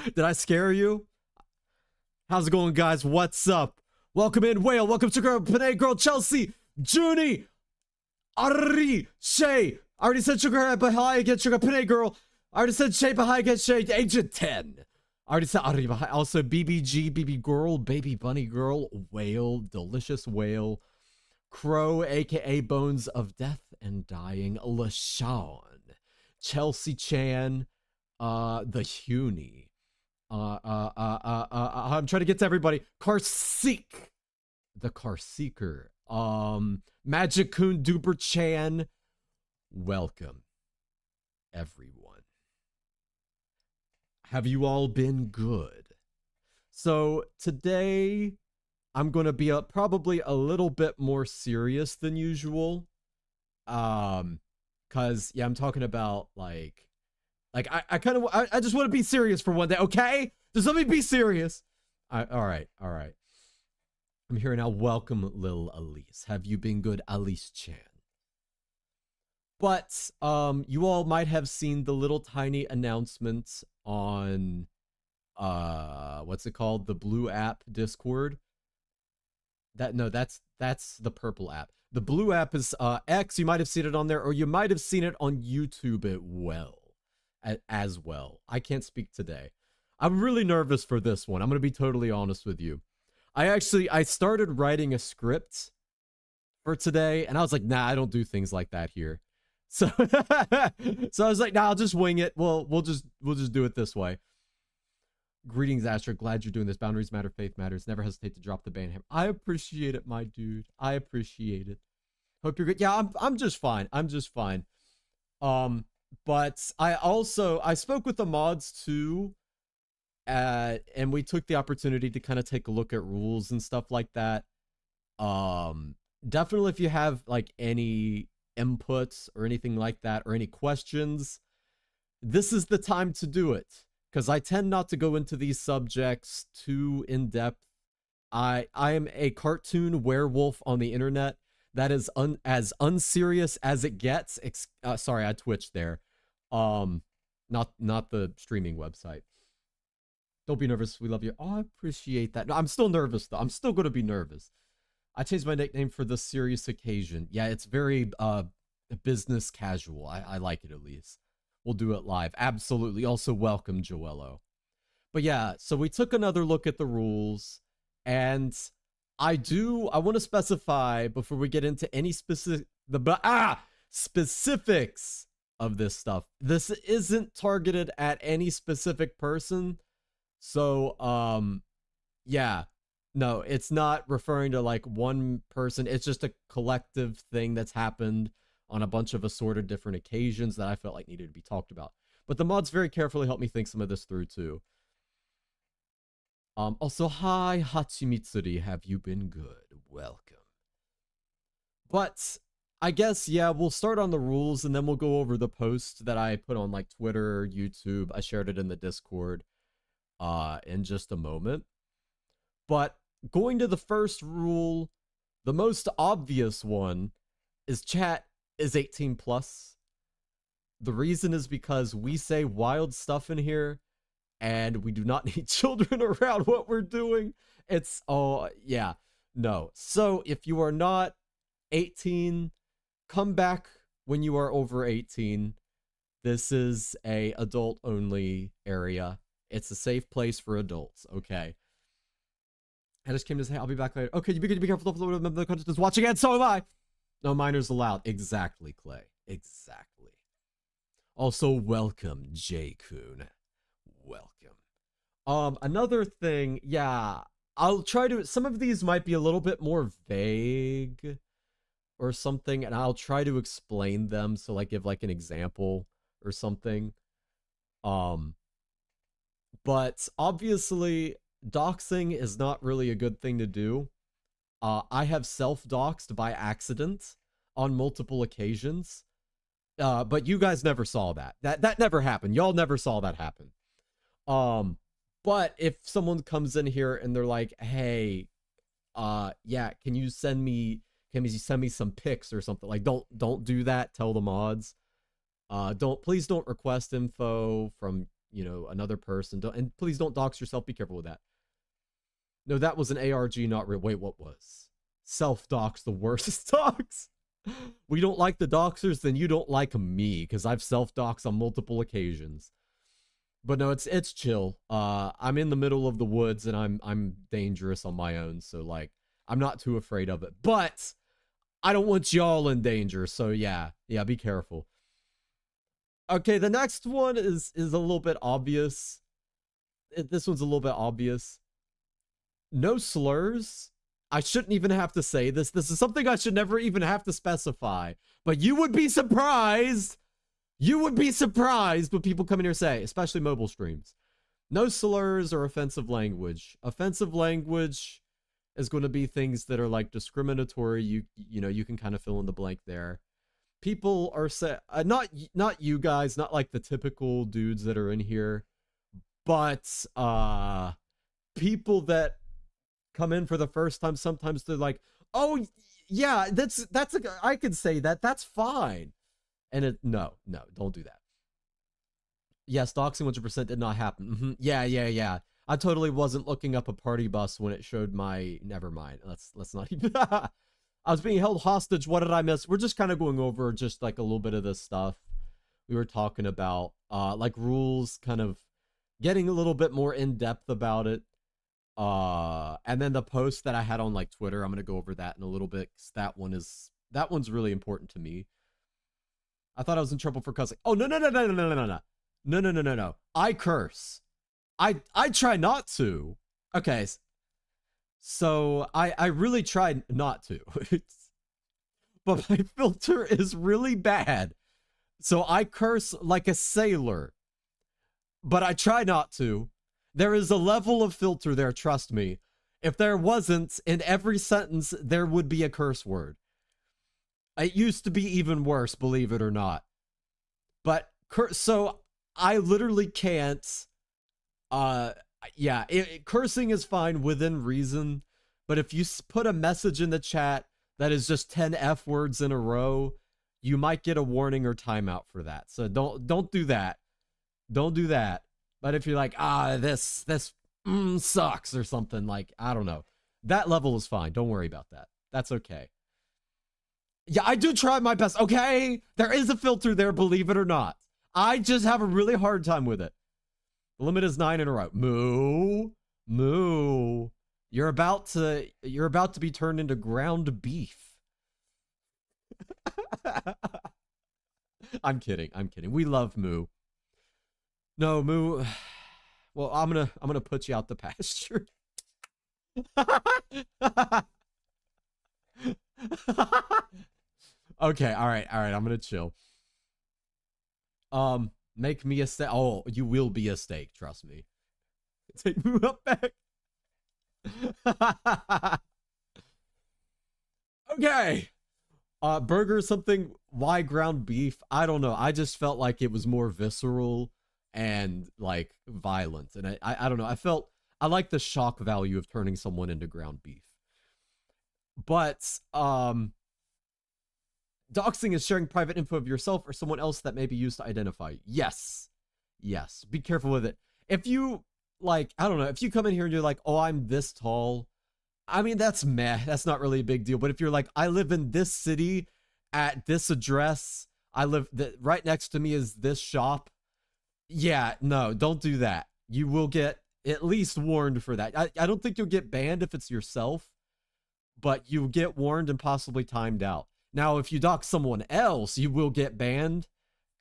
Did I scare you? How's it going, guys? What's up? Welcome in, Whale. Welcome to Girl, Panay Girl, Chelsea, Junie, Ari, Shay. I already said Sugar Bahai against Sugar Panay Girl. I already said Shay Bahai against Shay, Agent 10. I already said Ari Bahai. Also, BBG, BB Girl, Baby Bunny Girl, Whale, Delicious Whale, Crow, aka Bones of Death and Dying, LaShawn, Chelsea Chan, the Huni. I'm trying to get to everybody. Carseek, the Carseeker. Magikun Duber Chan. Welcome, everyone. Have you all been good? So today, I'm gonna be probably a little bit more serious than usual. Cause yeah, I'm talking about like I kind of I just want to be serious for one day, okay? Just let me be serious. All right. I'm here now. Welcome, Lil Elise. Have you been good, Elise Chan? But you all might have seen the little tiny announcement on what's it called? The blue app Discord. That's the purple app. The blue app is X. You might have seen it on there, or you might have seen it on YouTube as well. I can't speak today. I'm really nervous for this one. I'm gonna be totally honest with you. I started writing a script for today, and I was like, nah, I don't do things like that here. So so I was like, nah, I'll just wing it. We'll just do it this way. Greetings, Astra. Glad you're doing this. Boundaries matter, faith matters. Never hesitate to drop the ban hammer. I appreciate it, my dude. I appreciate it. Hope you're good. Yeah, I'm just fine. I'm just fine. But I spoke with the mods too, and we took the opportunity to kind of take a look at rules and stuff like that. Definitely if you have like any inputs or anything like that, or any questions, this is the time to do it. Because I tend not to go into these subjects too in depth. I am a cartoon werewolf on the internet that is as unserious as it gets. Sorry, I twitched there. Not the streaming website. Don't be nervous. We love you. Oh, I appreciate that. No, I'm still nervous though. I'm still gonna be nervous. I changed my nickname for this serious occasion. Yeah, it's very business casual. I like it at least. We'll do it live. Absolutely. Also, welcome, Joello. But yeah, so we took another look at the rules, and I want to specify before we get into any specifics of this stuff. This isn't targeted at any specific person. So, yeah. No, it's not referring to like one person. It's just a collective thing that's happened on a bunch of assorted different occasions that I felt like needed to be talked about. But the mods very carefully helped me think some of this through too. Also, hi, Hachimitsuri, have you been good? Welcome. But I guess, yeah, we'll start on the rules and then we'll go over the post that I put on like Twitter, YouTube. I shared it in the Discord in just a moment. But going to the first rule, the most obvious one is chat is 18 plus. The reason is because we say wild stuff in here and we do not need children around what we're doing. It's, oh, yeah, no. So if you are not 18, come back when you are over 18. This is a adult only area. It's a safe place for adults, okay? I just came to say I'll be back later. Okay, you be careful. The content is watching, and so am I. No minors allowed. Exactly, Clay. Exactly. Also, welcome, J-Kun. Welcome. Another thing, yeah, I'll try to, some of these might be a little bit more vague or something, and I'll try to explain them, so like give like an example or something. But obviously, doxing is not really a good thing to do. I have self-doxed by accident on multiple occasions. But you guys never saw that. That never happened. Y'all never saw that happen. But if someone comes in here and they're like, hey, yeah, can you send me some pics or something? Like, don't do that. Tell the mods. Please don't request info from you know, another person. And please don't dox yourself. Be careful with that. No, that was an ARG, not real. Wait, what was? Self-dox, the worst dox. We don't like the doxers, then you don't like me, because I've self-doxed on multiple occasions. But no, it's chill. I'm in the middle of the woods, and I'm dangerous on my own, so like I'm not too afraid of it. But I don't want y'all in danger, so yeah, be careful. Okay, the next one is a little bit obvious. This one's a little bit obvious. No slurs. I shouldn't even have to say this. This is something I should never even have to specify. But you would be surprised. You would be surprised what people come in here say, especially mobile streams. No slurs or offensive language. Offensive language is going to be things that are like discriminatory. You know, you can kind of fill in the blank there. People are not you guys, not like the typical dudes that are in here, but people that come in for the first time, sometimes they're like, oh yeah, I could say that, that's fine. And no, don't do that. Yes, doxing 100% did not happen. Yeah. I totally wasn't looking up a party bus when it showed my, never mind. Let's not even. I was being held hostage. What did I miss? We're just kind of going over just like a little bit of this stuff. We were talking about like rules, kind of getting a little bit more in depth about it. And then the post that I had on like Twitter, I'm gonna go over that in a little bit, because that one's really important to me. I thought I was in trouble for cussing. Oh no. I curse. I try not to. Okay. So I really tried not to. But my filter is really bad. So I curse like a sailor. But I try not to. There is a level of filter there, trust me. If there wasn't, in every sentence, there would be a curse word. It used to be even worse, believe it or not. But, so, I literally can't, yeah, cursing is fine within reason, but if you put a message in the chat that is just 10 F words in a row, you might get a warning or timeout for that. So don't do that. Don't do that. But if you're like, this sucks or something, like, I don't know. That level is fine. Don't worry about that. That's okay. Yeah, I do try my best. Okay, there is a filter there, believe it or not. I just have a really hard time with it. The limit is 9 in a row. Moo. You're about to be turned into ground beef. I'm kidding. We love moo. No, moo. Well, I'm gonna put you out the pasture. Okay, all right. I'm gonna chill. Make me a steak. Oh, you will be a steak. Trust me. Take moo up back. Okay. Burger something. Why ground beef? I don't know. I just felt like it was more visceral and like violent, and I don't know. I like the shock value of turning someone into ground beef. But doxing is sharing private info of yourself or someone else that may be used to identify you. Yes. Be careful with it. If you like, I don't know, if you come in here and you're like, oh, I'm this tall, I mean, that's meh. That's not really a big deal. But if you're like, I live in this city at this address, right next to me is this shop. Yeah, no, don't do that. You will get at least warned for that. I don't think you'll get banned if it's yourself, but you get warned and possibly timed out. Now, if you dox someone else, you will get banned.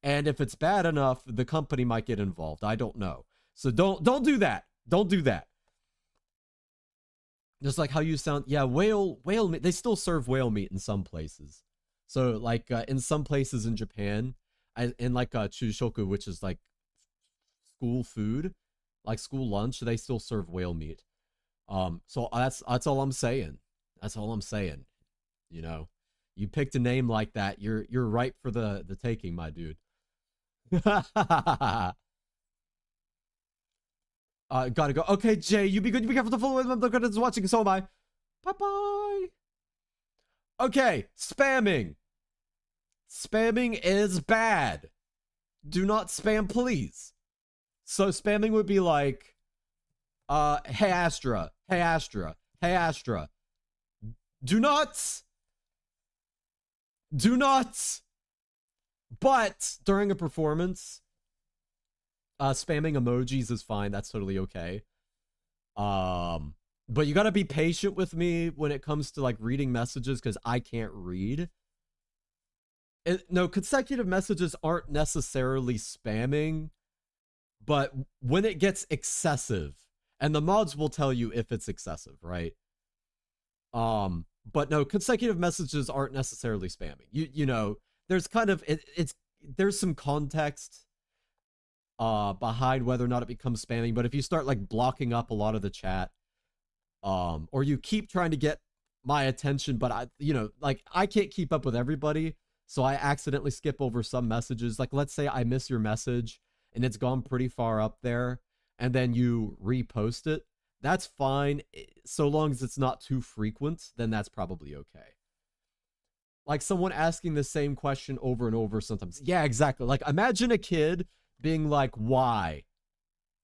And if it's bad enough, the company might get involved. I don't know. So don't do that. Don't do that. Just like how you sound. Yeah, whale meat. They still serve whale meat in some places. So like in some places in Japan, in like chushoku, which is like school food, like school lunch, they still serve whale meat. So that's all I'm saying. That's all I'm saying. You know, you picked a name like that, you're ripe for the taking, my dude. Gotta go. Okay, Jay, you be good. You be careful to follow with the credits watching. So am I. Bye-bye. Okay, spamming. Spamming is bad. Do not spam, please. So spamming would be like, hey Astra, hey Astra, hey Astra. Do not. But during a performance, spamming emojis is fine. That's totally okay. But you gotta be patient with me when it comes to like reading messages because I can't read. No, consecutive messages aren't necessarily spamming, but when it gets excessive, and the mods will tell you if it's excessive, right? But no, consecutive messages aren't necessarily spamming. You know, there's kind of there's some context behind whether or not it becomes spamming, but if you start like blocking up a lot of the chat, or you keep trying to get my attention, but I can't keep up with everybody, so I accidentally skip over some messages. Like, let's say I miss your message and it's gone pretty far up there, and then you repost it. That's fine, so long as it's not too frequent, then that's probably okay. Like someone asking the same question over and over sometimes. Yeah, exactly. Like imagine a kid being like, why?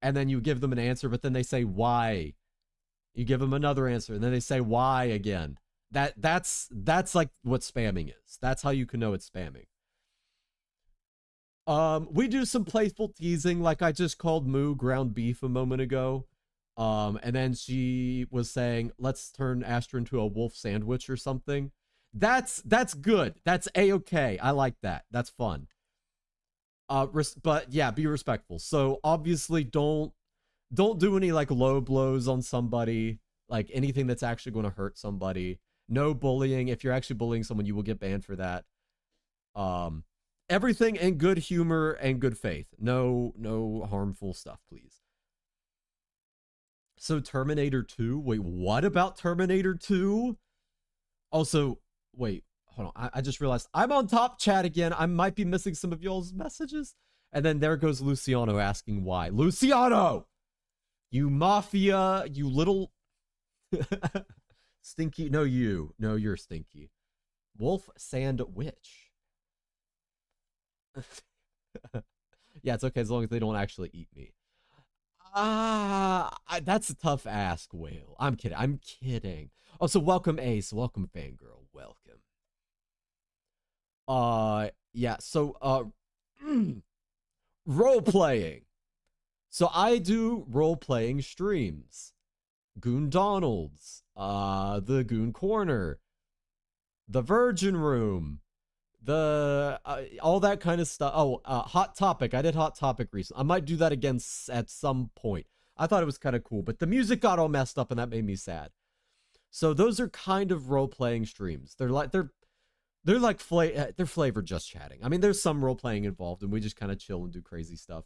And then you give them an answer, but then they say, why? You give them another answer, and then they say, why again? That's like what spamming is. That's how you can know it's spamming. We do some playful teasing, like I just called Moo ground beef a moment ago. And then she was saying, let's turn Astra into a wolf sandwich or something. That's good. That's a-okay. I like that. That's fun. But yeah, be respectful. So obviously don't do any like low blows on somebody, like anything that's actually going to hurt somebody. No bullying. If you're actually bullying someone, you will get banned for that. Everything in good humor and good faith. No harmful stuff, please. So Terminator 2? Wait, what about Terminator 2? Also, wait, hold on. I just realized I'm on top chat again. I might be missing some of y'all's messages. And then there goes Luciano asking why. Luciano! You mafia, you little... Stinky. No, you. No, you're stinky. Wolf Sand Witch. Yeah, it's okay as long as they don't actually eat me. That's a tough ask, Whale. I'm kidding. Oh, so welcome, Ace. Welcome, Fangirl. Welcome. Yeah, so, role-playing. So I do role-playing streams. Goon Donald's, the Goon Corner, the Virgin Room, the all that kind of stuff. Oh, Hot Topic. I did Hot Topic recently. I might do that again at some point. I thought it was kind of cool, but the music got all messed up and that made me sad. So those are kind of role-playing streams. They're flavored just chatting. I mean, there's some role-playing involved and we just kind of chill and do crazy stuff.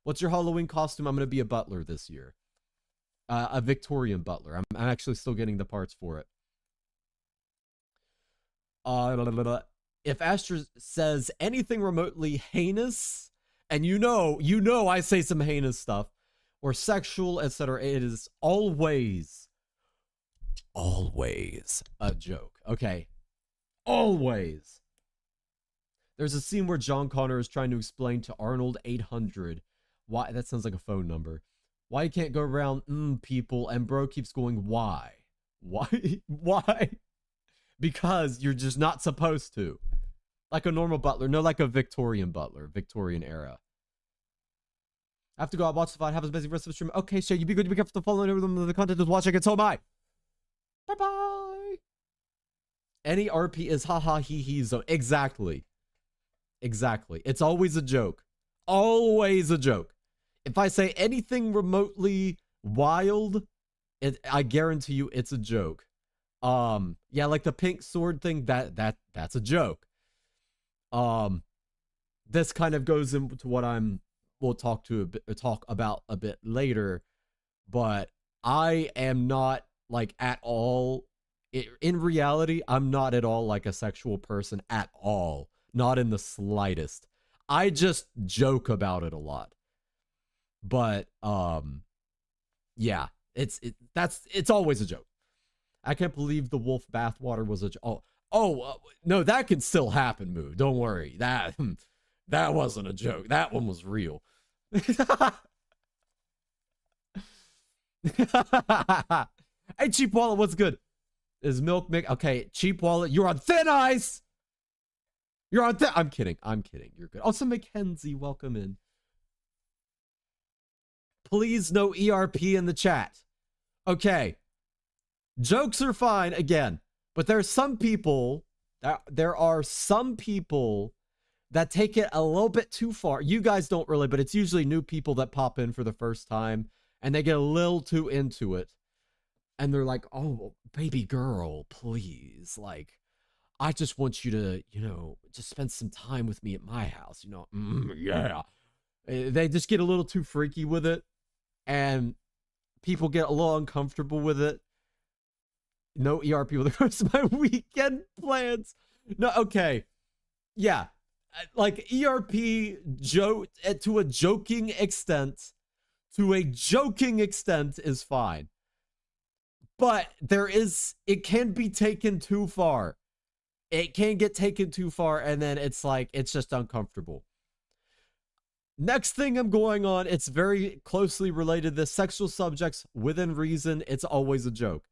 What's your Halloween costume? I'm going to be a butler this year. A Victorian butler. I'm actually still getting the parts for it. If Astra says anything remotely heinous, and you know I say some heinous stuff, or sexual, etc., it is always a joke. Okay? Always. There's a scene where John Connor is trying to explain to Arnold 800 why, that sounds like a phone number, why you can't go around people, and bro keeps going, why? Why? Because you're just not supposed to. Like a normal butler. No, like a Victorian butler. Victorian era. I have to go out, watch the fight, have a busy rest of the stream. Okay, Shay, you be good, you be careful to follow the content is watching, and so am I. Bye-bye. Any RP is haha hee hee zone. Exactly. It's always a joke. Always a joke. If I say anything remotely wild, I guarantee you it's a joke. Yeah, like the pink sword thing, that's a joke. This kind of goes into what we'll talk about a bit later, but I am not like at all, in reality, I'm not at all like a sexual person at all. Not in the slightest. I just joke about it a lot. But, yeah, it's always a joke. I can't believe the wolf bathwater was a joke. No, that can still happen, Moo. Don't worry. That wasn't a joke. That one was real. Hey, Cheap Wallet, what's good? Is Milk Mick? Okay, Cheap Wallet, you're on thin ice. You're on thin. I'm kidding. I'm kidding. You're good. Also, Mackenzie, welcome in. Please, no ERP in the chat. Okay. Jokes are fine again, but there are some people that take it a little bit too far. You guys don't really, but it's usually new people that pop in for the first time and they get a little too into it. And they're like, "Oh, baby girl, please. Like, I just want you to, just spend some time with me at my house, yeah." They just get a little too freaky with it, and people get a little uncomfortable with it. No ERP with the rest of my weekend plans. No, okay. Yeah. Like ERP to a joking extent is fine. But it can be taken too far. It can get taken too far, and then it's just uncomfortable. Next thing I'm going on, it's very closely related to this. Sexual subjects within reason, it's always a joke.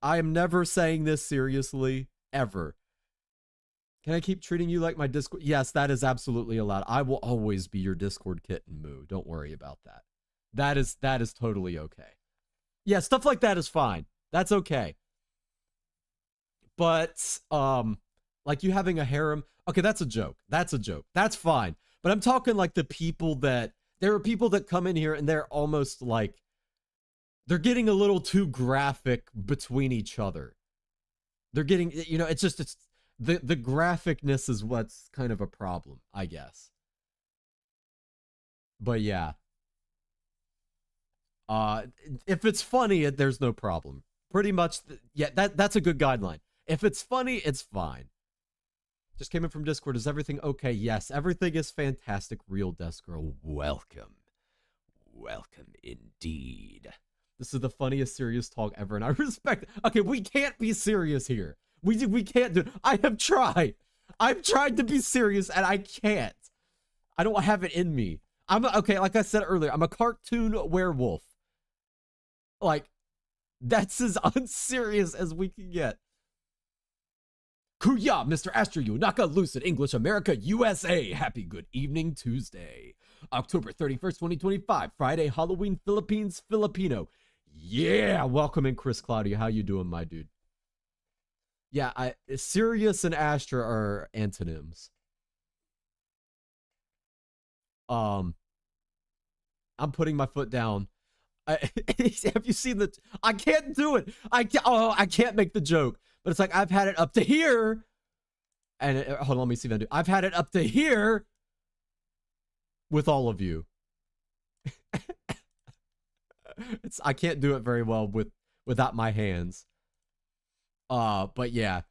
I am never saying this seriously, ever. Can I keep treating you like my Discord? Yes, that is absolutely allowed. I will always be your Discord kitten, Moo. Don't worry about that. That is totally okay. Yeah, stuff like that is fine. That's okay. But, like you having a harem, okay, that's a joke. That's a joke. That's fine. But I'm talking like there are people that come in here and they're almost like, they're getting a little too graphic between each other. They're getting, it's the graphicness is what's kind of a problem, I guess. But yeah. If it's funny, there's no problem. Pretty much, yeah, that's a good guideline. If it's funny, it's fine. Just came in from Discord. Is everything okay? Yes, everything is fantastic. Real Desk Girl, welcome. Welcome indeed. This is the funniest serious talk ever, and I respect it. Okay, we can't be serious here. We can't do it. I have tried. I've tried to be serious, and I can't. I don't have it in me. Okay, like I said earlier, I'm a cartoon werewolf. Like, that's as unserious as we can get. Kuya, Mr. Astro Naka, Lucid, English, America, USA. Happy good evening Tuesday. October 31st, 2025. Friday, Halloween, Philippines, Filipino. Yeah, welcome in, Chris Claudia. How you doing, my dude? Yeah, Sirius and Astra are antonyms. I'm putting my foot down. Have you seen the? I can't do it. I can't make the joke. But it's like I've had it up to here, and hold on, let me see if I do. I've had it up to here with all of you. I can't do it very well without my hands. But yeah.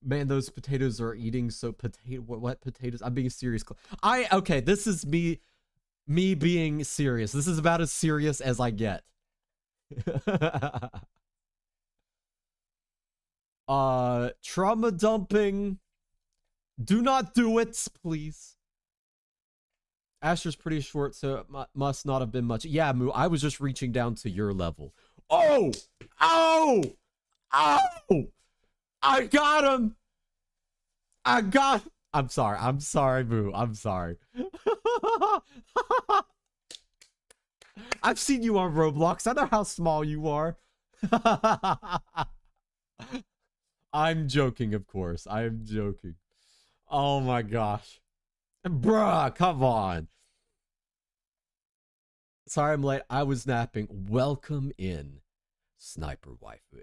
Man, those potatoes are eating so what potatoes? I'm being serious. Okay, this is me being serious. This is about as serious as I get. Trauma dumping. Do not do it, please. Asher's pretty short, so it must not have been much. Yeah, Moo, I was just reaching down to your level. Oh! Oh! Oh! I got him! I'm sorry, Moo. I'm sorry. I've seen you on Roblox. I know how small you are. I'm joking, of course. I am joking. Oh my gosh. Bruh, come on. Sorry I'm late. I was napping. Welcome in, Sniper Waifu.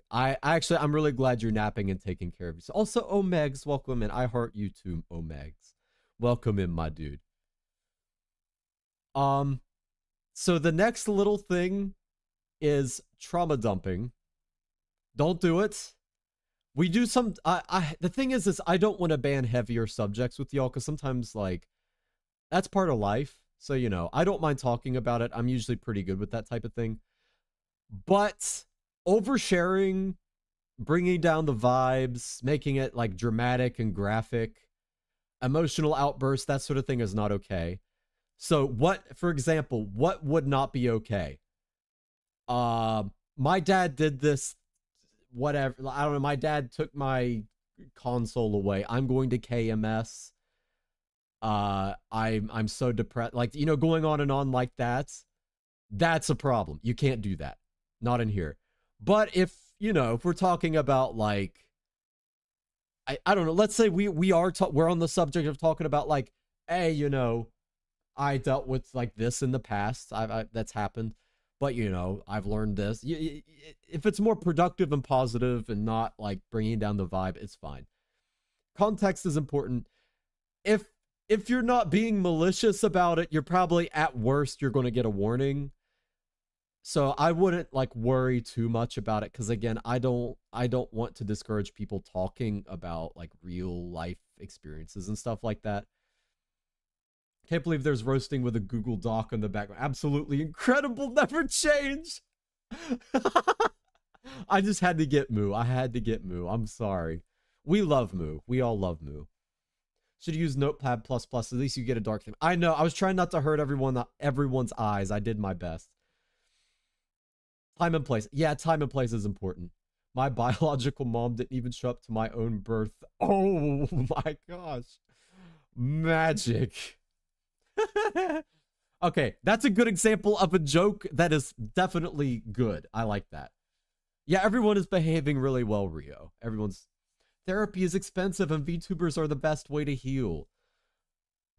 I'm really glad you're napping and taking care of yourself. Also, Omegs, welcome in. I heart you too, Omegs. Welcome in, my dude. So the next little thing is trauma dumping. Don't do it. We do some. The thing is I don't want to ban heavier subjects with y'all because sometimes like that's part of life. So I don't mind talking about it. I'm usually pretty good with that type of thing. But oversharing, bringing down the vibes, making it like dramatic and graphic, emotional outbursts, that sort of thing is not okay. So what, for example, what would not be okay? My dad did this, whatever. I don't know. My dad took my console away. I'm going to KMS. I'm so depressed. Like, you know, going on and on like that. That's a problem. You can't do that. Not in here. But if, you know, if we're talking about like, I don't know, let's say we're on the subject of talking about like, hey, you know, I dealt with like this in the past. That's happened. But, you know, I've learned this. If it's more productive and positive and not like bringing down the vibe, it's fine. Context is important. If you're not being malicious about it, you're probably at worst, you're going to get a warning. So I wouldn't like worry too much about it. Cause again, I don't want to discourage people talking about like real life experiences and stuff like that. Can't believe there's roasting with a Google Doc in the background. Absolutely incredible. Never change. I just had to get Moo. I had to get Moo. I'm sorry. We love Moo. We all love Moo. Should use Notepad++. At least you get a dark theme. I know. I was trying not to hurt everyone's eyes. I did my best. Time and place. Yeah, time and place is important. My biological mom didn't even show up to my own birth. Oh my gosh. Magic. Okay, that's a good example of a joke that is definitely good. I like that. Yeah, everyone is behaving really well, Rio. Everyone's... Therapy is expensive and VTubers are the best way to heal.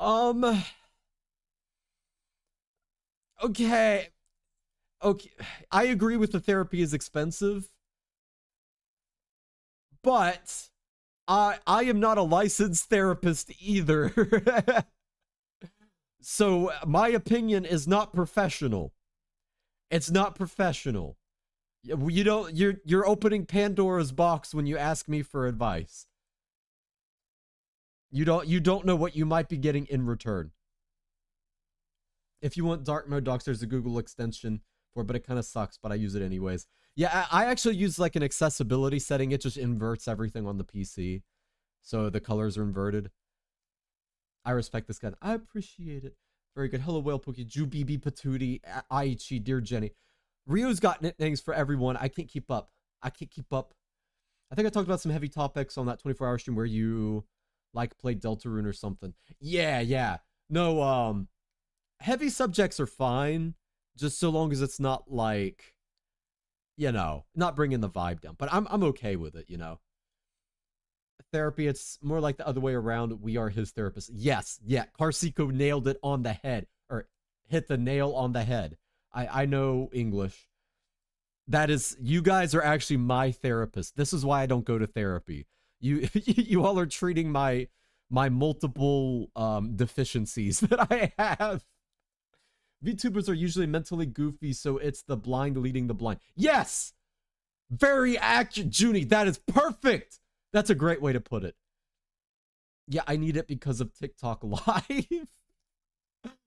Okay. Okay, I agree with the therapy is expensive, but I am not a licensed therapist either. So my opinion is not professional. It's not professional. You don't, you're opening Pandora's box when you ask me for advice. You don't know what you might be getting in return. If you want dark mode docs, there's a Google extension for it, but it kind of sucks, but I use it anyways. Yeah, I actually use like an accessibility setting. It just inverts everything on the PC. So the colors are inverted. I respect this guy. I appreciate it. Very good. Hello, Whale Pookie, Jubibi Patootie, Aichi, Dear Jenny. Rio's got nicknames for everyone. I can't keep up. I can't keep up. I think I talked about some heavy topics on that 24-hour stream where you like played Deltarune or something. Yeah. No, heavy subjects are fine, just so long as it's not like, you know, not bringing the vibe down. But I'm okay with it, you know. Therapy, it's more like the other way around. We are his therapist. Yes, yeah. Carsico nailed it on the head, or hit the nail on the head. I know English. That is, you guys are actually my therapist. This is why I don't go to therapy. You all are treating my multiple deficiencies that I have. VTubers are usually mentally goofy, so it's the blind leading the blind. Yes! Very accurate, Junie. That is perfect. That's a great way to put it. Yeah, I need it because of TikTok Live.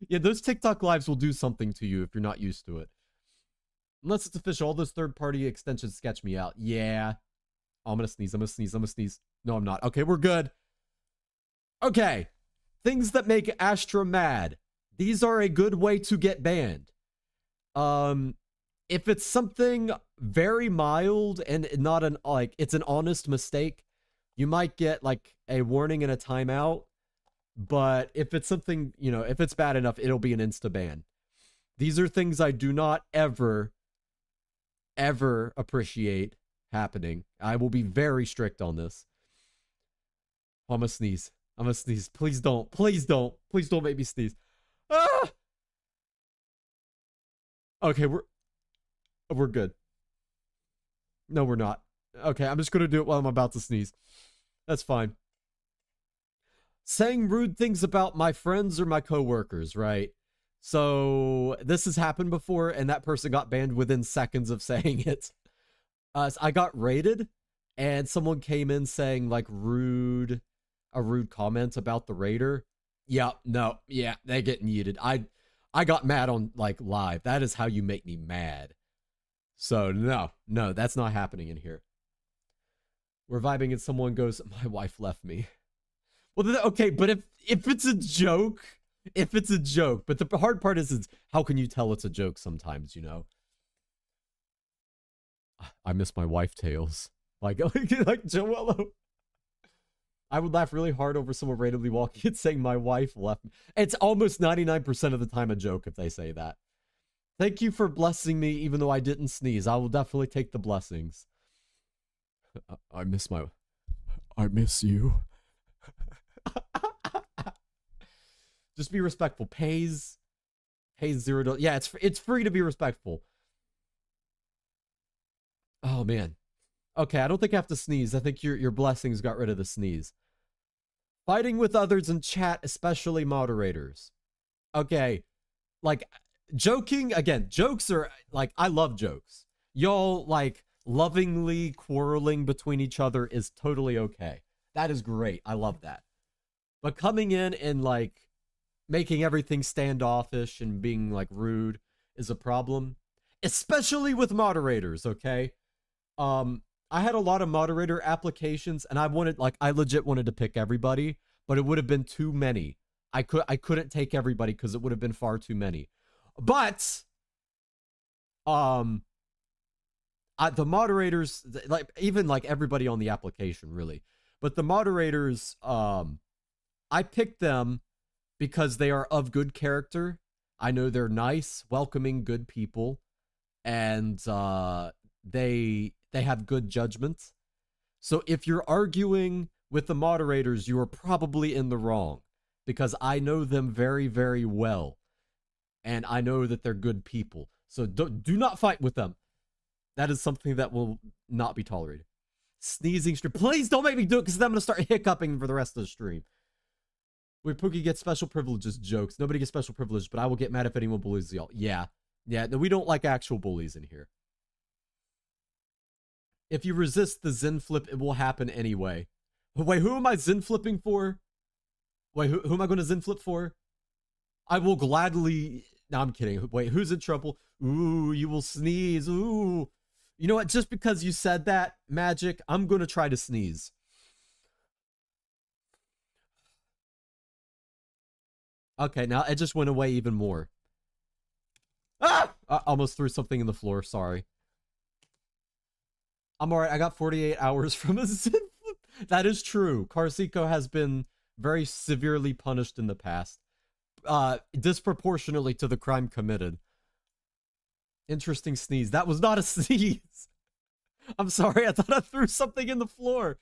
Yeah, those TikTok Lives will do something to you if you're not used to it. Unless it's official, all those third-party extensions sketch me out. Yeah. Oh, I'm gonna sneeze. No, I'm not. Okay, we're good. Okay. Things that make Astra mad. These are a good way to get banned. If it's something very mild and not an, like, it's an honest mistake, you might get, like, a warning and a timeout. But if it's something, you know, if it's bad enough, it'll be an insta-ban. These are things I do not ever appreciate happening. I will be very strict on this. Oh, I'm gonna sneeze. Please don't make me sneeze. Ah! Okay, we're good. No, we're not. Okay, I'm just gonna do it while I'm about to sneeze. That's fine. Saying rude things about my friends or my coworkers, right? So this has happened before, and that person got banned within seconds of saying it. So I got raided, and someone came in saying like a rude comment about the raider. Yeah, they get muted. I got mad on like live. That is how you make me mad. So no, that's not happening in here. We're vibing and someone goes, my wife left me. Well, okay, but if it's a joke, if it's a joke. But the hard part is how can you tell it's a joke sometimes, you know? I miss my wife tales. Like Joello. I would laugh really hard over someone randomly walking and saying my wife left me. It's almost 99% of the time a joke if they say that. Thank you for blessing me even though I didn't sneeze. I will definitely take the blessings. I miss you. Just be respectful. Pays $0. Yeah, it's free to be respectful. Oh man. Okay, I don't think I have to sneeze. I think your blessings got rid of the sneeze. Fighting with others in chat, especially moderators. Okay, like joking again. Jokes are like I love jokes. Y'all like lovingly quarreling between each other is totally okay. That is great. I love that. But coming in and like making everything standoffish and being like rude is a problem, especially with moderators, okay? I had a lot of moderator applications and I legit wanted to pick everybody, but it would have been too many. I couldn't take everybody because it would have been far too many. But the moderators, like even like everybody on the application really, but the moderators, I picked them because they are of good character. I know they're nice, welcoming, good people, and they have good judgment. So if you're arguing with the moderators, you are probably in the wrong because I know them very, very well. And I know that they're good people. So do not fight with them. That is something that will not be tolerated. Sneezing stream. Please don't make me do it because then I'm going to start hiccuping for the rest of the stream. Wait, Pookie gets special privileges. Jokes. Nobody gets special privileges, but I will get mad if anyone bullies y'all. Yeah. Yeah, no, we don't like actual bullies in here. If you resist the Zen flip, it will happen anyway. Wait, who am I Zen flipping for? Wait, who am I going to Zen flip for? I will gladly... No, I'm kidding. Wait, who's in trouble? Ooh, you will sneeze. Ooh. You know what? Just because you said that, Magic, I'm going to try to sneeze. Okay, now it just went away even more. Ah! I almost threw something in the floor. Sorry. I'm alright. I got 48 hours from a Zen flip. That is true. Carsico has been very severely punished in the past. Disproportionately to the crime committed. Interesting sneeze. That was not a sneeze. I'm sorry. I thought I threw something in the floor.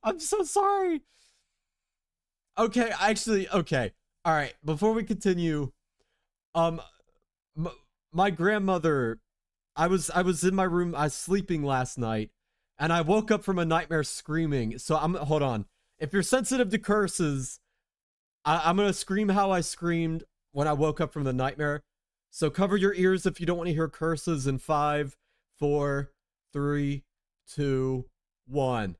I'm so sorry. Okay, actually, okay. All right, before we continue, my grandmother, I was in my room, I was sleeping last night, and I woke up from a nightmare screaming. So hold on. If you're sensitive to curses, I'm gonna scream how I screamed when I woke up from the nightmare. So cover your ears if you don't want to hear curses in 5, 4, 3, 2, 1.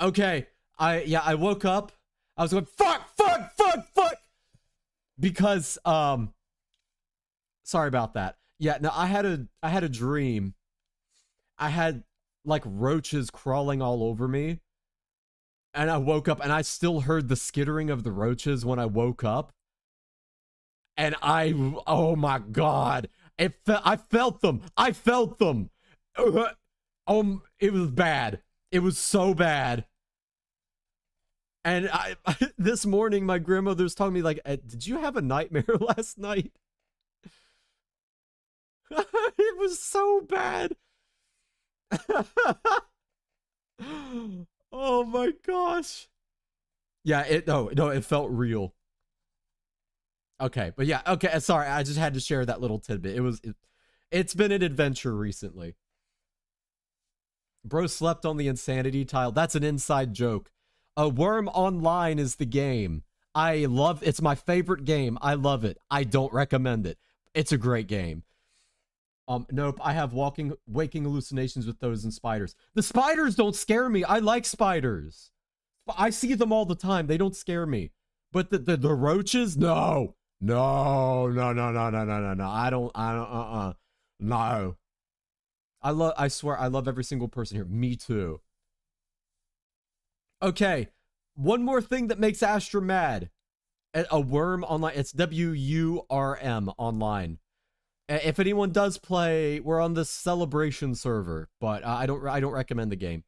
Okay, I woke up. I was going, fuck! Because, sorry about that. Yeah, no, I had a dream. I had, like, roaches crawling all over me. And I woke up, and I still heard the skittering of the roaches when I woke up. And oh my god. I felt them. It was bad. It was so bad. And this morning, my grandmother's telling me, like, did you have a nightmare last night? It was so bad. Oh my gosh. Yeah, it felt real. Okay, but yeah, okay, sorry, I just had to share that little tidbit. It's been an adventure recently. Bro slept on the insanity tile. That's an inside joke. A Worm Online is the game. It's my favorite game. I love it. I don't recommend it. It's a great game. Nope, I have waking hallucinations with those and spiders. The spiders don't scare me. I like spiders. I see them all the time. They don't scare me. But the roaches? No. No. I don't, no. I swear, I love every single person here. Me too. Okay. One more thing that makes Astra mad. A worm online. It's WURM online. If anyone does play, we're on the celebration server, but I don't recommend the game.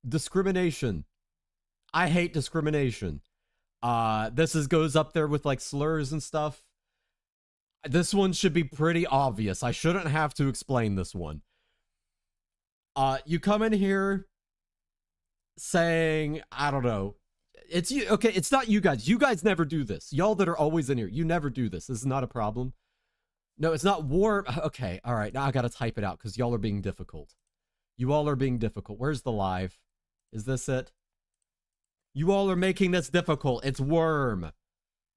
Discrimination. I hate discrimination. Goes up there with like slurs and stuff. This one should be pretty obvious. I shouldn't have to explain this one. You come in here saying, I don't know. It's you. Okay, it's not you guys. You guys never do this. Y'all that are always in here, you never do this. This is not a problem. No, it's not warm. Okay, all right. Now I gotta type it out because y'all are being difficult. You all are being difficult. Where's the live? Is this it? You all are making this difficult. It's worm.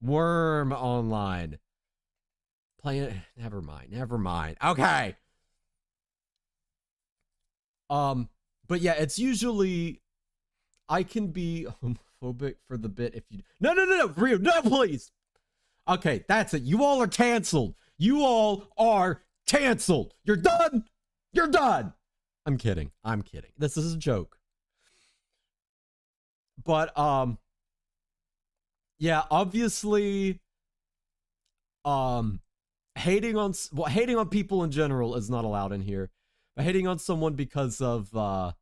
Worm online. Playing it. Never mind. Never mind. Okay. But yeah, it's usually I can be homophobic for the bit if you no Ryu, no please. Okay, that's it. You all are canceled. You all are canceled. You're done. You're done. I'm kidding. I'm kidding. This is a joke. But yeah, obviously hating on people in general is not allowed in here. But hating on someone because of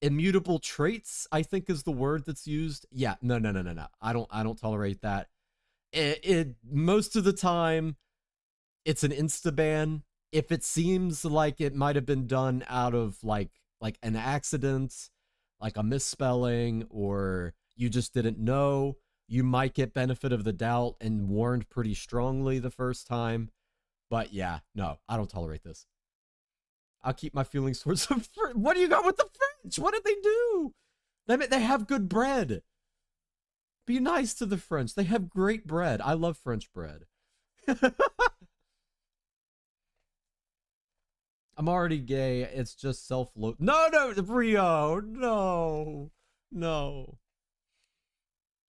immutable traits, I think is the word that's used. Yeah, no. I don't tolerate that. It most of the time it's an insta ban. If it seems like it might have been done out of like an accident, like a misspelling, or you just didn't know, you might get benefit of the doubt and warned pretty strongly the first time. But yeah, no, I don't tolerate this. I'll keep my feelings towards the French. What do you got with the French? What did they do? They have good bread. Be nice to the French. They have great bread. I love French bread. I'm already gay. It's just self-loath. No, Rio. No.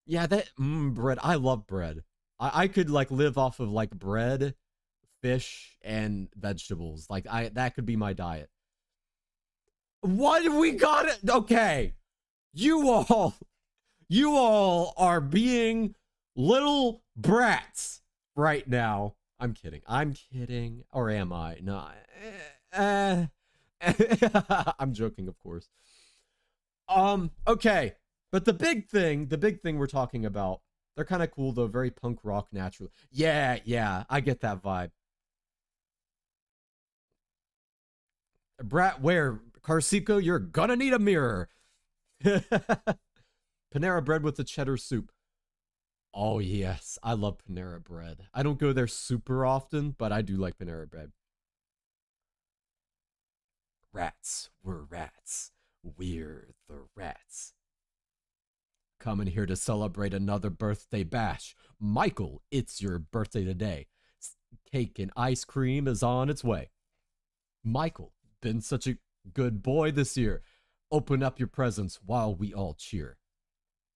Yeah, that bread. I love bread. I could like live off of like bread, fish, and vegetables. Like that could be my diet. What we got it? Okay. You all are being little brats right now. I'm kidding. Or am I? No. I'm joking, of course. Okay. But the big thing we're talking about, they're kind of cool though, very punk rock natural. Yeah, I get that vibe. Brat, where? Carcico, you're gonna need a mirror. Panera bread with the cheddar soup. Oh yes, I love Panera bread. I don't go there super often, but I do like Panera bread. Rats, we're rats. We're the rats. Coming here to celebrate another birthday bash. Michael, it's your birthday today. Cake and ice cream is on its way. Michael, been such a good boy this year. Open up your presents while we all cheer.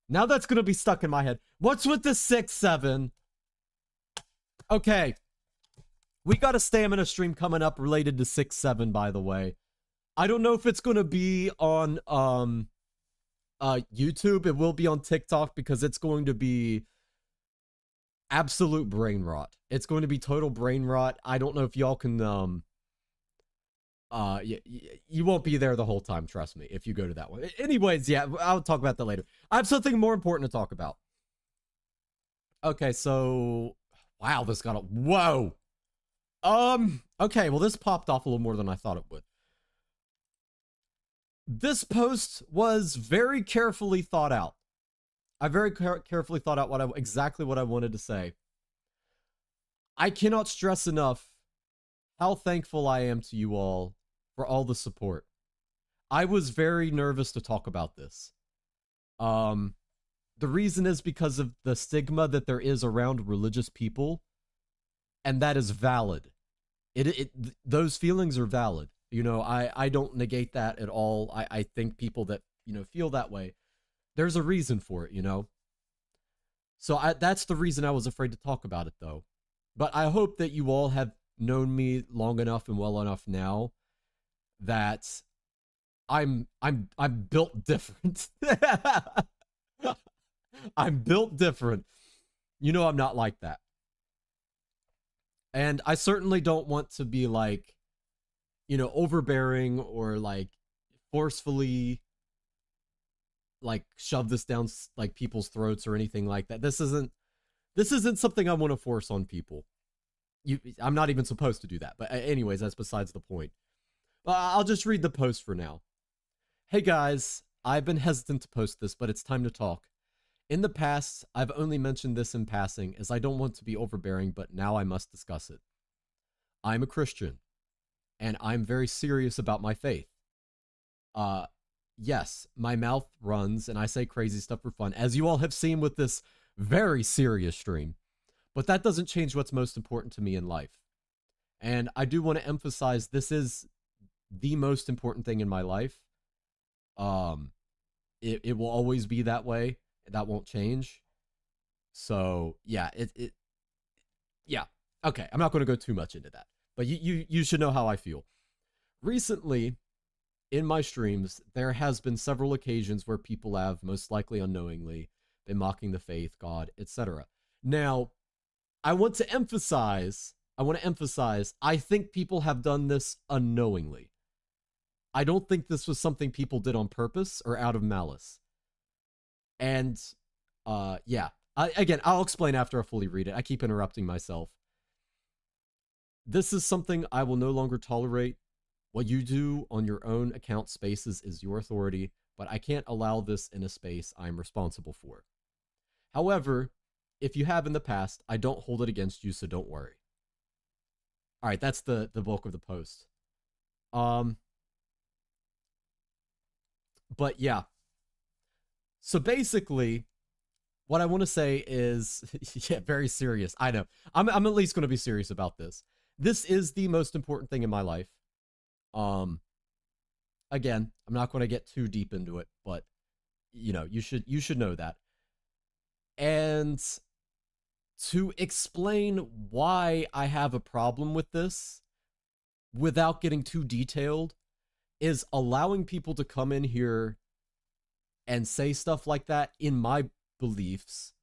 Now that's gonna be stuck in my head. What's with the 6-7? Okay. We got a stamina stream coming up related to 6-7, by the way. I don't know if it's gonna be on YouTube. It will be on TikTok because it's going to be absolute brain rot. It's going to be total brain rot. I don't know if y'all can you won't be there the whole time, trust me, if you go to that one. Anyways, yeah, I'll talk about that later. I have something more important to talk about. Okay, so wow, this got a whoa. Okay, well this popped off a little more than I thought it would. This post was very carefully thought out. I very carefully thought out exactly what I wanted to say. I cannot stress enough how thankful I am to you all for all the support. I was very nervous to talk about this. The reason is because of the stigma that there is around religious people, and that is valid. Those feelings are valid. You know, I don't negate that at all. I think people that, you know, feel that way, there's a reason for it, you know? So that's the reason I was afraid to talk about it, though. But I hope that you all have known me long enough and well enough now that I'm built different. I'm built different. You know I'm not like that. And I certainly don't want to be like, you know, overbearing or like forcefully like shove this down like people's throats or anything like that. This isn't something I want to force on people. I'm not even supposed to do that. But anyways, that's besides the point. I'll just read the post for now. Hey guys, I've been hesitant to post this, but it's time to talk. In the past, I've only mentioned this in passing as I don't want to be overbearing, but now I must discuss it. I'm a Christian, and I'm very serious about my faith. Yes, my mouth runs and I say crazy stuff for fun, as you all have seen with this very serious stream. But that doesn't change what's most important to me in life. And I do want to emphasize this is the most important thing in my life. It will always be that way. That won't change. So yeah, yeah. Okay, I'm not going to go too much into that. But you should know how I feel. Recently, in my streams, there has been several occasions where people have, most likely unknowingly, been mocking the faith, God, etc. Now, I want to emphasize, I think people have done this unknowingly. I don't think this was something people did on purpose or out of malice. And, yeah. Again, I'll explain after I fully read it. I keep interrupting myself. This is something I will no longer tolerate. What you do on your own account spaces is your authority, but I can't allow this in a space I'm responsible for. However, if you have in the past, I don't hold it against you, so don't worry. All right, that's the bulk of the post. But yeah. So basically, what I want to say is, yeah, very serious. I know. I'm at least going to be serious about this. This is the most important thing in my life. Again, I'm not going to get too deep into it, but you know, you should know that. And to explain why I have a problem with this without getting too detailed is allowing people to come in here and say stuff like that, in my beliefs,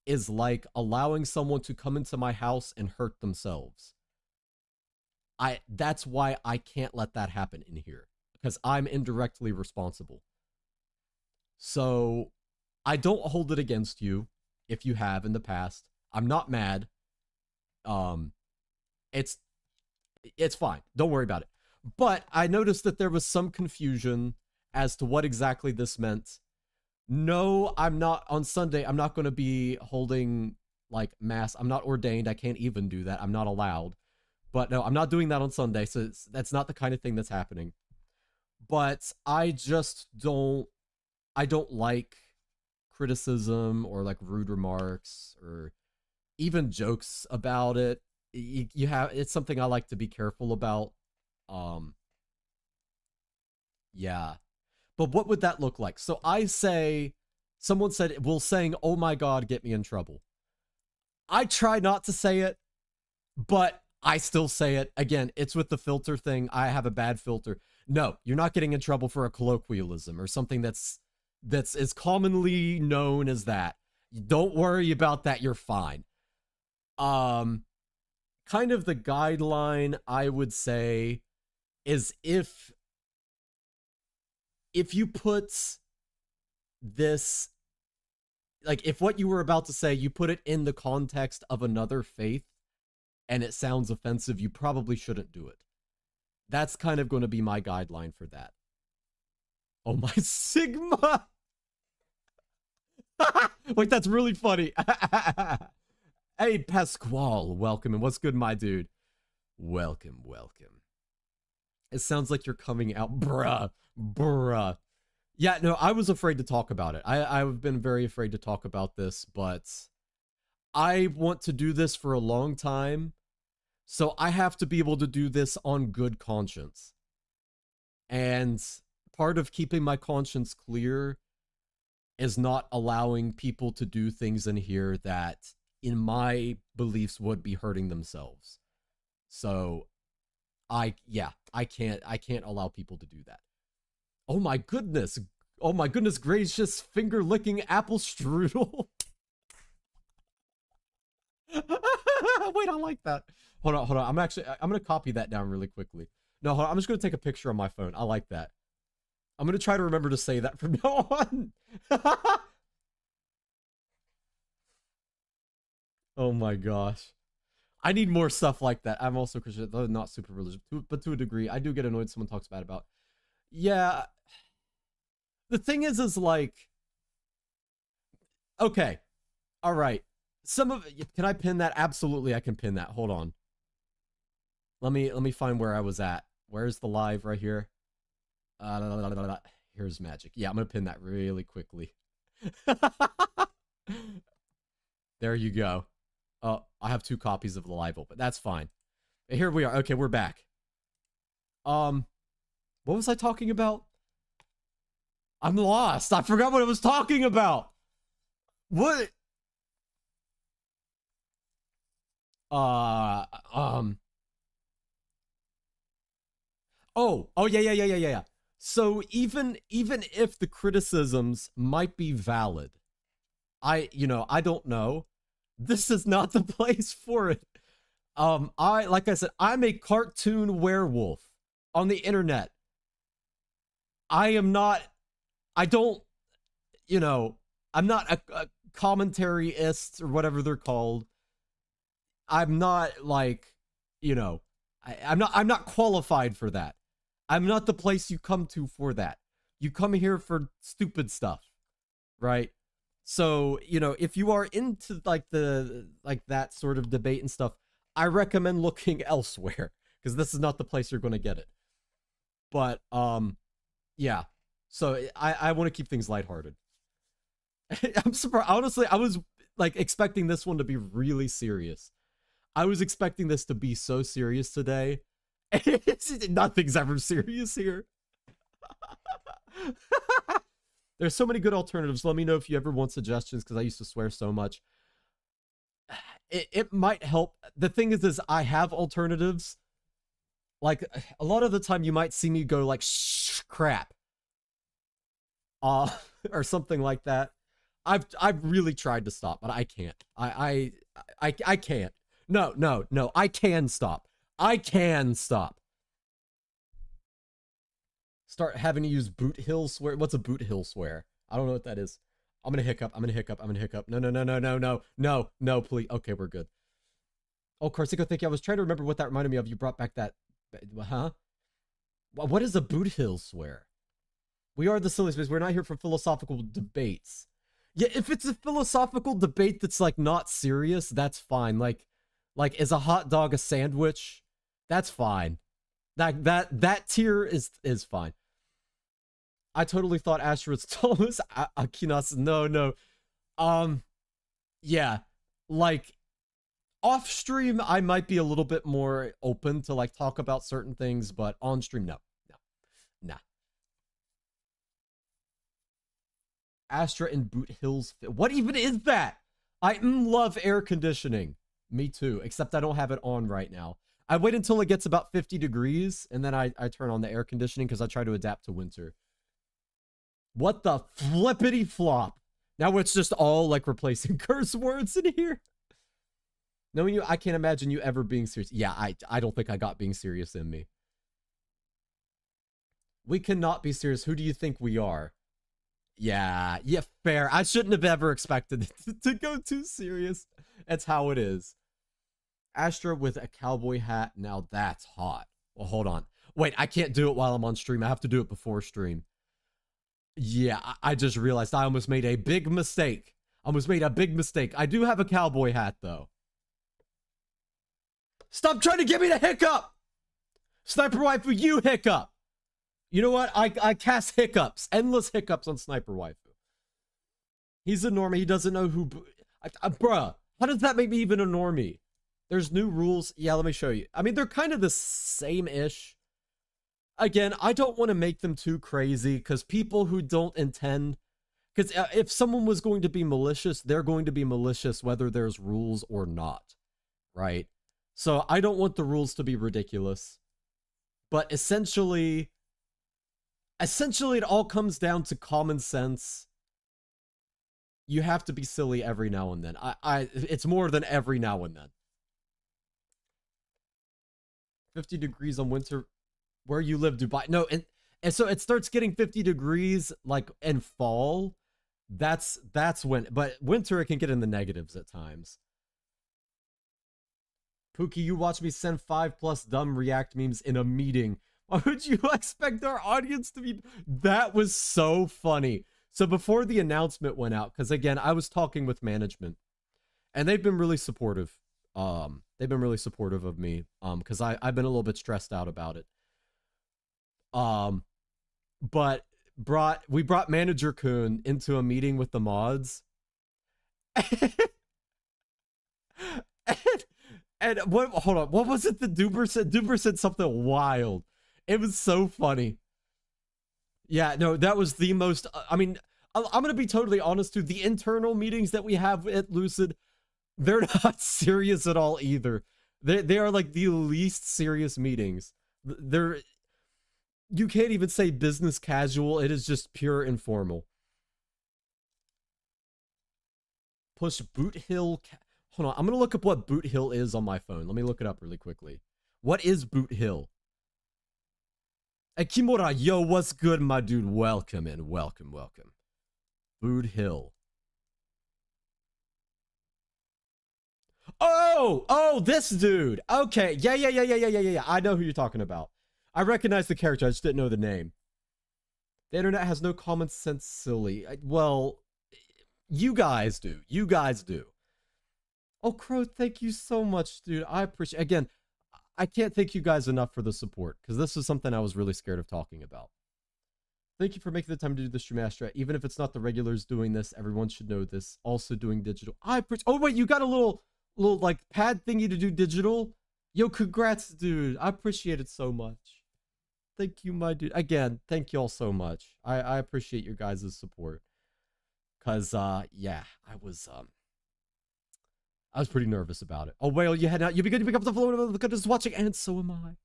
is like allowing someone to come into my house and hurt themselves. That's why I can't let that happen in here, because I'm indirectly responsible. So I don't hold it against you if you have in the past. I'm not mad. It's fine. Don't worry about it. But I noticed that there was some confusion as to what exactly this meant. No, I'm not, on Sunday, I'm not going to be holding like mass. I'm not ordained. I can't even do that. I'm not allowed. But no, I'm not doing that on Sunday, so that's not the kind of thing that's happening. But I just don't like criticism or like rude remarks or even jokes about it. It's something I like to be careful about. Yeah. But what would that look like? So I say, someone said, will saying, oh my God, get me in trouble? I try not to say it, but I still say it. Again, it's with the filter thing. I have a bad filter. No, you're not getting in trouble for a colloquialism or something that's as commonly known as that. Don't worry about that. You're fine. Kind of the guideline I would say is if you put this, like if what you were about to say, you put it in the context of another faith and it sounds offensive, you probably shouldn't do it. That's kind of going to be my guideline for that. Oh my Sigma! Wait, that's really funny. Hey, Pasquale, welcome. And what's good, my dude? Welcome, welcome. It sounds like you're coming out. Bruh. Yeah, no, I was afraid to talk about it. I've been very afraid to talk about this, but I want to do this for a long time. So I have to be able to do this on good conscience. And part of keeping my conscience clear is not allowing people to do things in here that, in my beliefs, would be hurting themselves. So I can't allow people to do that. Oh my goodness. Oh my goodness gracious, finger licking apple strudel. Wait, I like that. Hold on, hold on. I'm gonna copy that down really quickly. No, hold on. I'm just gonna take a picture on my phone. I like that. I'm gonna try to remember to say that from now on. Oh my gosh. I need more stuff like that. I'm also Christian, though not super religious, but to a degree, I do get annoyed when someone talks bad about. Yeah. The thing is like, okay, all right. Can I pin that? Absolutely, I can pin that. Hold on. Let me find where I was at. Where's the live right here? Here's magic. Yeah, I'm gonna pin that really quickly. There you go. Oh, I have 2 copies of the live open. That's fine. Here we are. Okay, we're back. What was I talking about? I'm lost. I forgot what I was talking about. What? Oh, yeah. So even if the criticisms might be valid, I don't know. This is not the place for it. Like I said, I'm a cartoon werewolf on the internet. I'm not a commentaryist or whatever they're called. I'm not like, I'm not qualified for that. I'm not the place you come to for that. You come here for stupid stuff, right? So, if you are into like that sort of debate and stuff, I recommend looking elsewhere because this is not the place you're going to get it. But yeah. So I want to keep things lighthearted. I'm surprised. Honestly, I was like expecting this one to be really serious. I was expecting this to be so serious today. Nothing's ever serious here. There's so many good alternatives. Let me know if you ever want suggestions because I used to swear so much. It might help. The thing is I have alternatives. Like a lot of the time you might see me go like shh crap. Or something like that. I've really tried to stop, but I can't. I can't. No. I can stop. I can stop. Start having to use boot hill swear. What's a boot hill swear? I don't know what that is. I'm gonna hiccup. No, please. Okay, we're good. Oh, Carsico, thank you. I was trying to remember what that reminded me of. You brought back that, huh? What is a boot hill swear? We are the silly space. We're not here for philosophical debates. Yeah, if it's a philosophical debate that's like not serious, that's fine. Like is a hot dog a sandwich? That's fine. That tier is fine. I totally thought Asteroid's Thomas Akinas. No. Yeah, like off stream, I might be a little bit more open to like talk about certain things, but on stream, no. Astra and Boot Hills. What even is that? I love air conditioning. Me too, except I don't have it on right now. I wait until it gets about 50 degrees, and then I turn on the air conditioning because I try to adapt to winter. What the flippity flop? Now it's just all like replacing curse words in here. Knowing you, I can't imagine you ever being serious. Yeah, I don't think I got being serious in me. We cannot be serious. Who do you think we are? Yeah, fair. I shouldn't have ever expected it to go too serious. That's how it is. Astra with a cowboy hat. Now that's hot. Well, hold on. Wait, I can't do it while I'm on stream. I have to do it before stream. Yeah, I just realized I almost made a big mistake. I do have a cowboy hat, though. Stop trying to give me the hiccup! Sniper Waifu, you hiccup! You know what? I cast hiccups. Endless hiccups on Sniper Waifu. He's a normie. He doesn't know who... bruh, how does that make me even a normie? There's new rules. Yeah, let me show you. I mean, they're kind of the same-ish. Again, I don't want to make them too crazy, because people who don't intend... Because if someone was going to be malicious, they're going to be malicious whether there's rules or not. Right? So I don't want the rules to be ridiculous. But essentially... Essentially, it all comes down to common sense. You have to be silly every now and then. It's more than every now and then. 50 degrees on winter. Where you live, Dubai. No, and so it starts getting 50 degrees like in fall. That's when, but winter it can get in the negatives at times. Pookie, you watch me send 5+ dumb React memes in a meeting. Why would you expect our audience to be? That was so funny. So before the announcement went out, because again, I was talking with management, and they've been really supportive. They've been really supportive of me. Because I've been a little bit stressed out about it. But we brought Manager Kun into a meeting with the mods. And what? Hold on. What was it that Duber said? Duber said something wild. It was so funny. Yeah, no, that was the most. I mean, I'm gonna be totally honest too. The internal meetings that we have at Lucid, they're not serious at all either. They are like the least serious meetings. They're, you can't even say business casual. It is just pure informal. Push Boot Hill. Hold on, I'm gonna look up what Boot Hill is on my phone. Let me look it up really quickly. What is Boot Hill? Hey, Kimura, yo, what's good, my dude? Welcome in, welcome. Boot Hill. Oh, this dude. Okay, yeah. I know who you're talking about. I recognize the character, I just didn't know the name. The internet has no common sense, silly. Well, you guys do. Oh, Crow, thank you so much, dude. I appreciate. Again, I can't thank you guys enough for the support, because this is something I was really scared of talking about. Thank you for making the time to do the stream, Astra. Even if it's not the regulars doing this, everyone should know this. Also doing digital. I appreciate. Oh wait, you got a little like pad thingy to do digital. Yo, congrats, dude. I appreciate it so much. Thank you, my dude. Again, thank you all so much. I appreciate your guys' support. Cause yeah, I was pretty nervous about it. Oh, Whale, you head out. You'll be good to pick up the flow of the goodness watching, and so am I.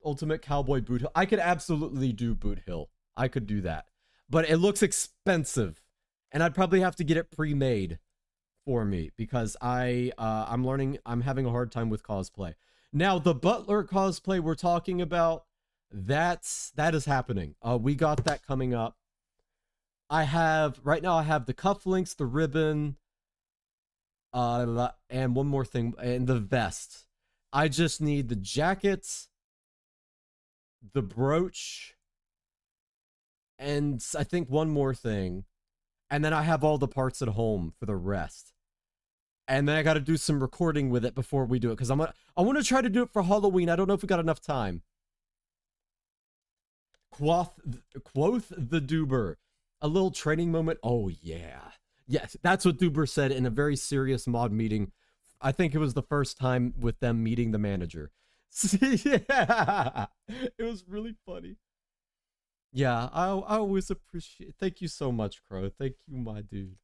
Ultimate Cowboy Boot Hill. I could absolutely do Boot Hill. I could do that. But it looks expensive. And I'd probably have to get it pre-made for me. Because I'm having a hard time with cosplay. Now, the Butler cosplay we're talking about, that is happening. We got that coming up. Right now I have the cufflinks, the ribbon, and one more thing, and the vest. I just need the jackets, the brooch, and I think one more thing. And then I have all the parts at home for the rest. And then I got to do some recording with it before we do it, because I want to try to do it for Halloween. I don't know if we got enough time. Quoth the Duber. A little training moment. Oh, yeah. Yes, that's what Duber said in a very serious mod meeting. I think it was the first time with them meeting the manager. Yeah, it was really funny. Yeah, I always appreciate. Thank you so much, Crow. Thank you, my dude.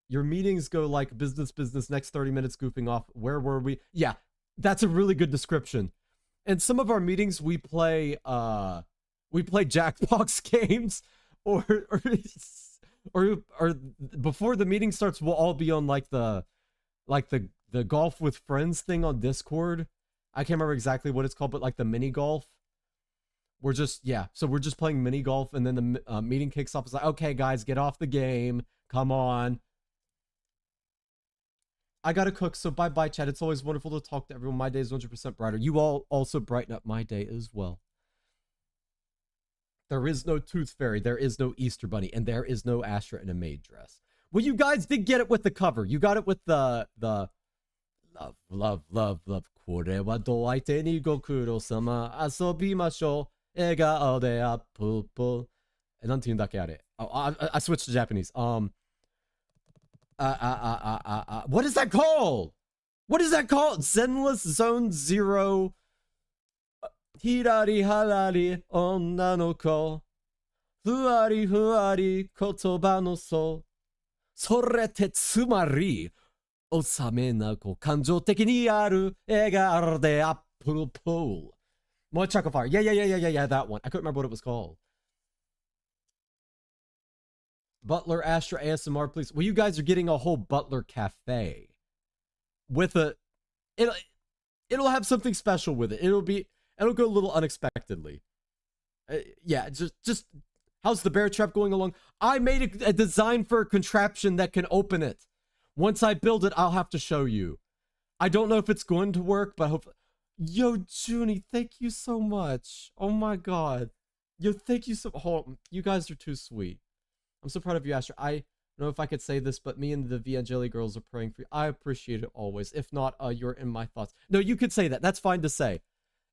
Your meetings go like business, next 30 minutes goofing off. Where were we? Yeah, that's a really good description. And some of our meetings, we play Jackbox games, or before the meeting starts, we'll all be on like the golf with friends thing on Discord. I can't remember exactly what it's called, but like the mini golf. We're just, yeah, so we're just playing mini golf, and then the meeting kicks off. It's like, okay, guys, get off the game. Come on. I gotta cook, so bye-bye, chat. It's always wonderful to talk to everyone. My day is 100% brighter. You all also brighten up my day as well. There is no Tooth Fairy, there is no Easter Bunny, and there is no Astra in a maid dress. Well, you guys did get it with the cover. You got it with the love. これはどう相手にご苦労様。遊びましょう。笑顔でアッププ。なんて言うんだっけあれ。I switched to Japanese. What is that called? What is that called? Zenless Zone Zero. Hirari harari onna no ko. Fuari fuari kotoba no so. それってつまり、収めなこ感情的にある笑顔でアップルポール。More Chocolate Fire. Yeah, that one. I couldn't remember what it was called. Butler Astra ASMR, please. Well, you guys are getting a whole Butler Cafe with a it'll have something special with it. It'll go a little unexpectedly. Yeah, just how's the bear trap going along? I made a design for a contraption that can open it. Once I build it, I'll have to show you. I don't know if it's going to work, but I hope. Yo, Junie, thank you so much. Oh my god. Yo, thank you so. Oh, you guys are too sweet. I'm so proud of you, Asher. I don't know if I could say this, but me and the Vangeli girls are praying for you. I appreciate it always. If not, you're in my thoughts. No, you could say that. That's fine to say.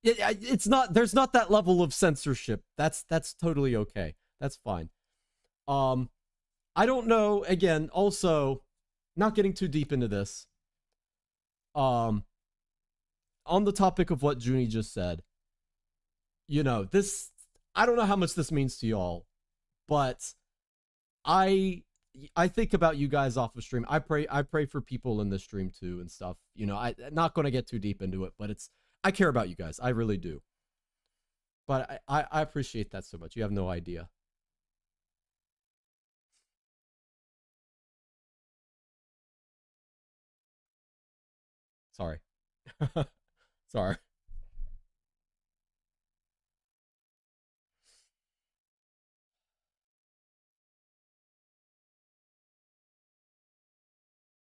It's not. There's not that level of censorship. That's totally okay. That's fine. I don't know. Again, also, not getting too deep into this. On the topic of what Junie just said, you know, this. I don't know how much this means to y'all, but I think about you guys off of stream. I pray for people in the stream too and stuff. You know, I'm not going to get too deep into it, but I care about you guys. I really do. But I appreciate that so much. You have no idea. Sorry. Sorry.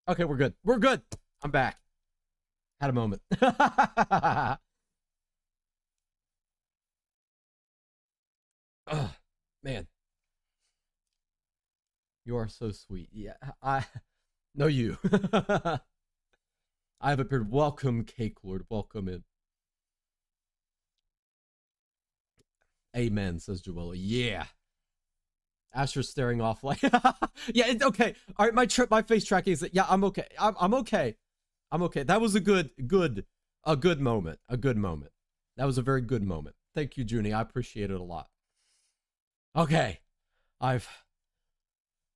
Okay, we're good. We're good. I'm back. Had a moment. Oh, man. You are so sweet. Yeah, no, you. I have appeared. Welcome, Cake Lord. Welcome in. Amen, says Joella. Yeah. Asher's staring off like, yeah, okay. All right, my face tracking is that, yeah, I'm okay. I'm okay. I'm okay. That was a good moment. A good moment. That was a very good moment. Thank you, Junie. I appreciate it a lot. Okay.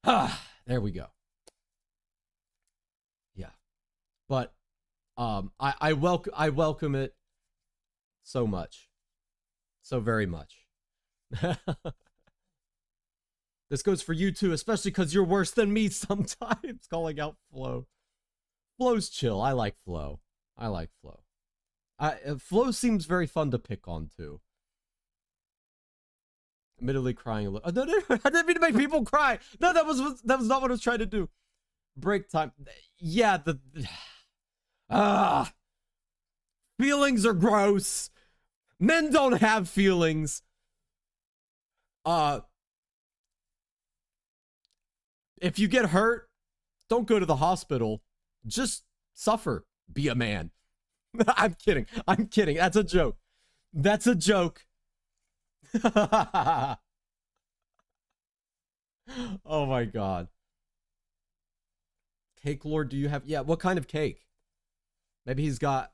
There we go. Yeah. But, I welcome it so much. So very much. This goes for you too, especially because you're worse than me sometimes. Calling out Flo. Flo's chill. I like Flo. I like Flo. Flo seems very fun to pick on too. Admittedly crying a little. No, I didn't mean to make people cry. No, that was not what I was trying to do. Break time. Yeah, feelings are gross. Men don't have feelings. If you get hurt, don't go to the hospital. Just suffer. Be a man. I'm kidding. I'm kidding. That's a joke. That's a joke. Oh my god. Cake Lord, do you have... Yeah, what kind of cake? Maybe he's got,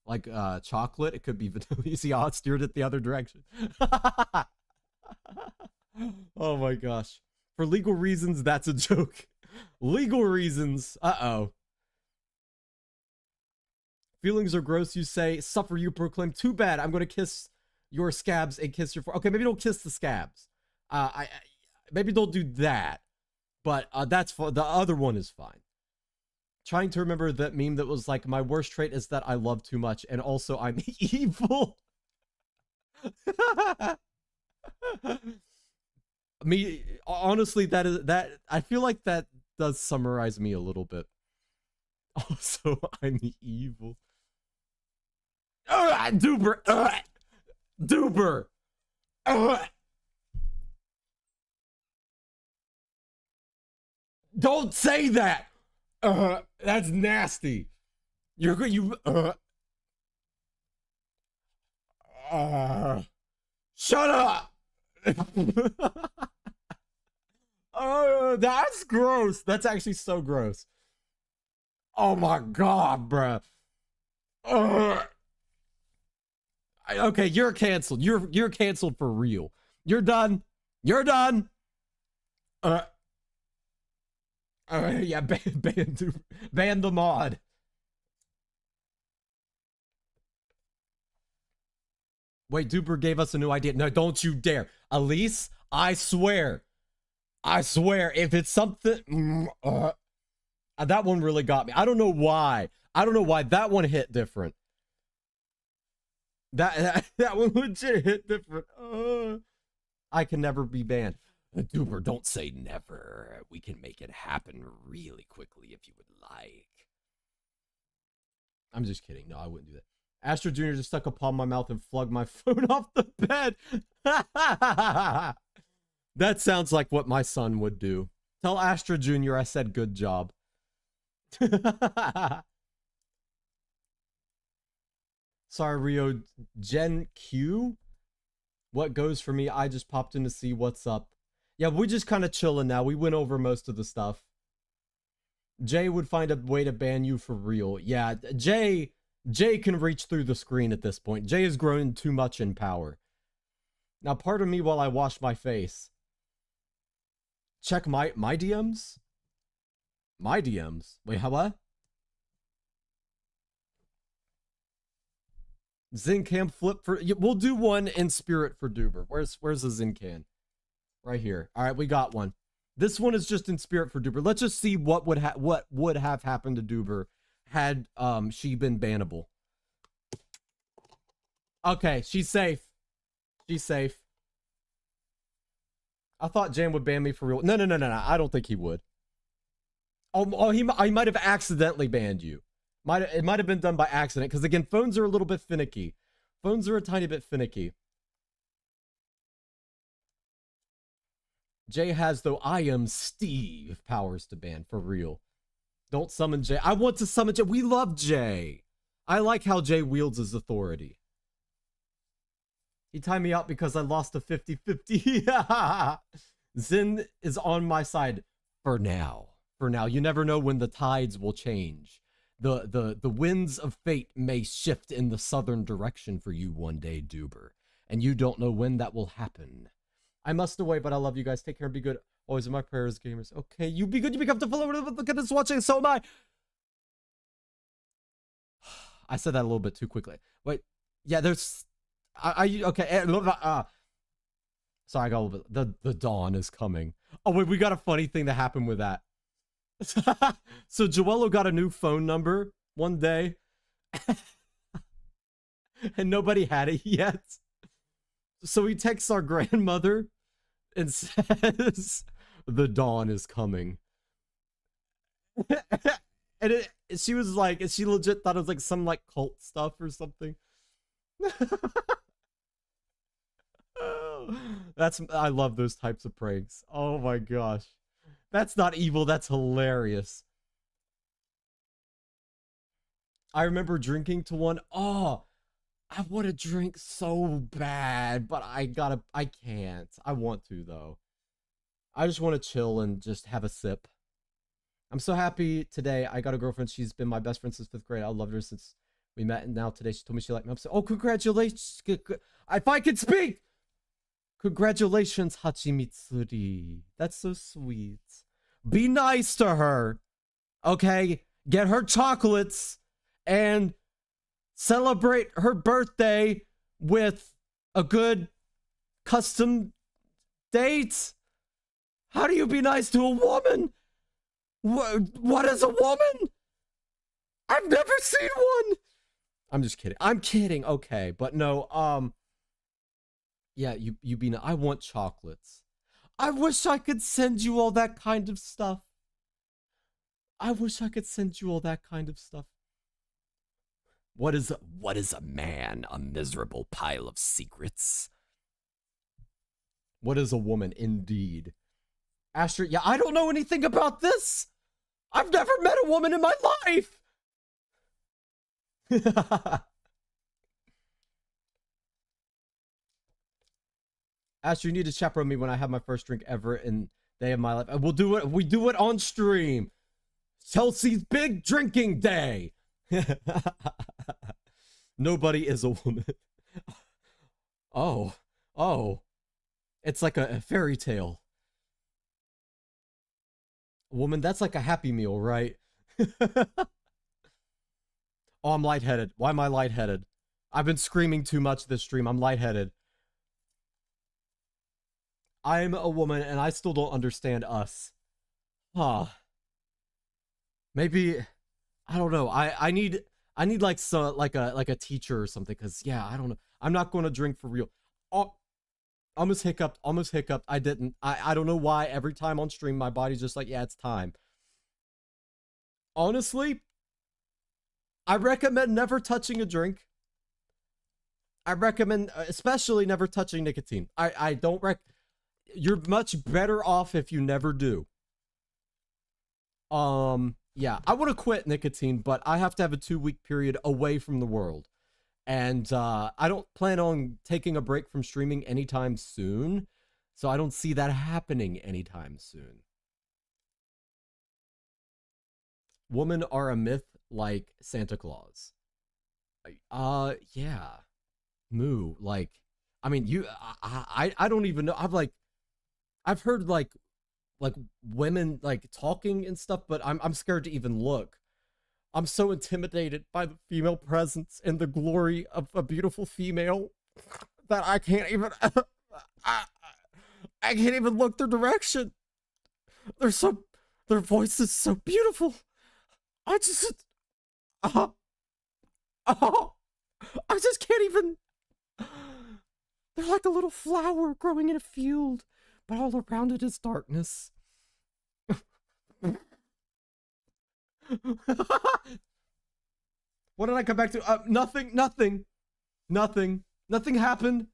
like, chocolate. It could be vanilla. You see how it steered it the other direction? Oh my gosh. For legal reasons, that's a joke. Legal reasons. Uh-oh. Feelings are gross, you say. Suffer, you proclaim. Too bad. I'm going to kiss your scabs and kiss your... Okay, maybe don't kiss the scabs. Maybe don't do that. But that's fine. The other one is fine. Trying to remember that meme that was like, my worst trait is that I love too much, and also I'm evil. Me, honestly, that I feel like that does summarize me a little bit. Also, I'm evil. Duber. Duber. Don't say that. That's nasty. Shut up. Oh, that's gross. That's actually so gross. Oh my god, bruh. Okay, you're canceled. You're canceled for real. You're done. You're done. Yeah, ban the mod. Wait, Duper gave us a new idea. No, don't you dare. Elise, I swear, if it's something... that one really got me. I don't know why. That one hit different. That one legit hit different. I can never be banned. Duper, don't say never. We can make it happen really quickly if you would like. I'm just kidding. No, I wouldn't do that. Astro Jr. just stuck a palm in my mouth and flugged my phone off the bed. That sounds like what my son would do. Tell Astro Jr. I said good job. Sorry, Rio. Gen Q? What goes for me? I just popped in to see what's up. Yeah, we're just kind of chilling now. We went over most of the stuff. Jay would find a way to ban you for real. Yeah, Jay can reach through the screen at this point. Jay has grown too much in power. Now, pardon me while I wash my face. Check my DMs? My DMs? Wait, how what? Zincan flip for... We'll do one in spirit for Duber. Where's the Zincan? Right here. All right, we got one. This one is just in spirit for Duber. Let's just see what would have happened to Duber had she been bannable. Okay, she's safe. She's safe. I thought Jan would ban me for real. No. I don't think he would. Oh, he might have accidentally banned you. It might have been done by accident, because again, phones are a little bit finicky. Phones are a tiny bit finicky. Jay has, though, I am Steve powers to ban, for real. Don't summon Jay. I want to summon Jay. We love Jay. I like how Jay wields his authority. He timed me out because I lost a 50-50. Zin is on my side for now. For now. You never know when the tides will change. The winds of fate may shift in the southern direction for you one day, Duber. And you don't know when that will happen. I must away, but I love you guys. Take care and be good. Always in my prayers, gamers. Okay, you be good. You be comfortable. Look at this watching. So am I. I said that a little bit too quickly. Wait. Yeah, there's... okay. Sorry, I got a little bit... The dawn is coming. Oh, wait, we got a funny thing that happened with that. So Joello got a new phone number one day. And nobody had it yet. So he texts our grandmother and says, the dawn is coming. And she was like, she legit thought it was like some like cult stuff or something. I love those types of pranks. Oh my gosh. That's not evil, that's hilarious. I remember drinking to one. Oh, I want to drink so bad, but I can't. I want to, though. I just want to chill and just have a sip. I'm so happy today. I got a girlfriend. She's been my best friend since 5th grade. I loved her since we met, and now today she told me she liked me. I'm so, oh, congratulations. If I could speak! Congratulations, Hachimitsuri. That's so sweet. Be nice to her. Okay? Get her chocolates and celebrate her birthday with a good custom date. How do you be nice to a woman? What is a woman? I've never seen one. I'm just kidding. I'm kidding. Okay, but no. Yeah, you be nice. I want chocolates. I wish I could send you all that kind of stuff. I wish I could send you all that kind of stuff. What is a man? A miserable pile of secrets. What is a woman, indeed? Astrid, yeah, I don't know anything about this. I've never met a woman in my life. Astrid, you need to chaperone me when I have my first drink ever in day of my life. We'll do it. We do it on stream. Chelsea's big drinking day. Nobody is a woman. Oh. It's like a fairy tale. Woman, that's like a Happy Meal, right? Oh, I'm lightheaded. Why am I lightheaded? I've been screaming too much this stream. I'm lightheaded. I'm a woman and I still don't understand us. Huh. Maybe I don't know. I need like like a teacher or something, cuz yeah, I don't know. I'm not going to drink for real. Oh, almost hiccuped. I didn't. I don't know why every time on stream my body's just like, yeah, it's time. Honestly, I recommend never touching a drink. I recommend especially never touching nicotine. I don't you're much better off if you never do. Yeah, I want to quit nicotine, but I have to have a 2-week period away from the world. And I don't plan on taking a break from streaming anytime soon. So I don't see that happening anytime soon. Women are a myth like Santa Claus. Yeah. Moo, like, I mean, I don't even know. I've heard like women like talking and stuff, but I'm scared to even look. I'm so intimidated by the female presence and the glory of a beautiful female that I can't even I can't even look their direction. Their voice is so beautiful. I just I just can't even. They're like a little flower growing in a field, but all around it is darkness. What did I come back to? Nothing happened.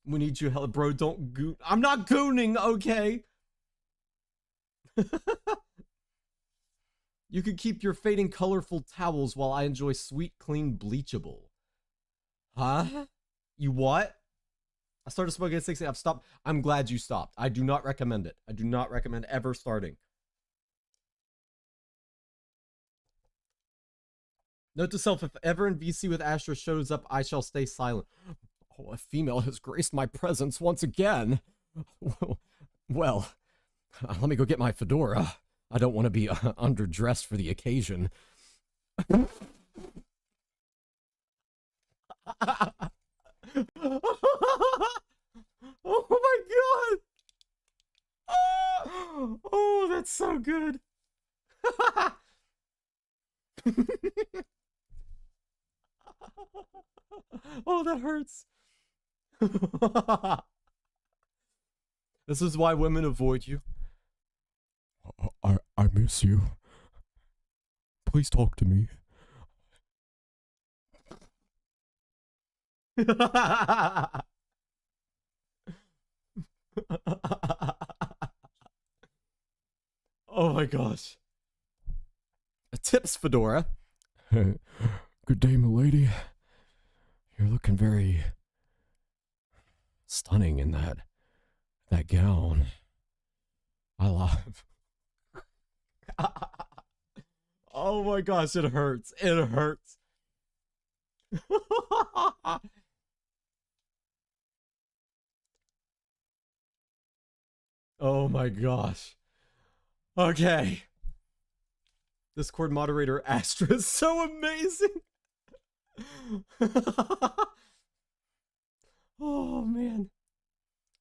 We need you, hell, bro. Don't goon. I'm not gooning, okay? You could keep your fading colorful towels while I enjoy sweet, clean, bleachable. Huh? You what? I started smoking at 16. I've stopped. I'm glad you stopped. I do not recommend it. I do not recommend ever starting. Note to self, if ever in VC with Astra shows up, I shall stay silent. Oh, a female has graced my presence once again. Well, let me go get my fedora. I don't want to be underdressed for the occasion. Oh my god! Oh, that's so good. Oh, that hurts. This is why women avoid you. I miss you. Please talk to me. Oh my gosh. Tips, Fedora. Good day, milady. You're looking very stunning in that gown. I love. Oh my gosh, it hurts. It hurts. Oh my gosh. Okay. Discord moderator Astra is so amazing. Oh man.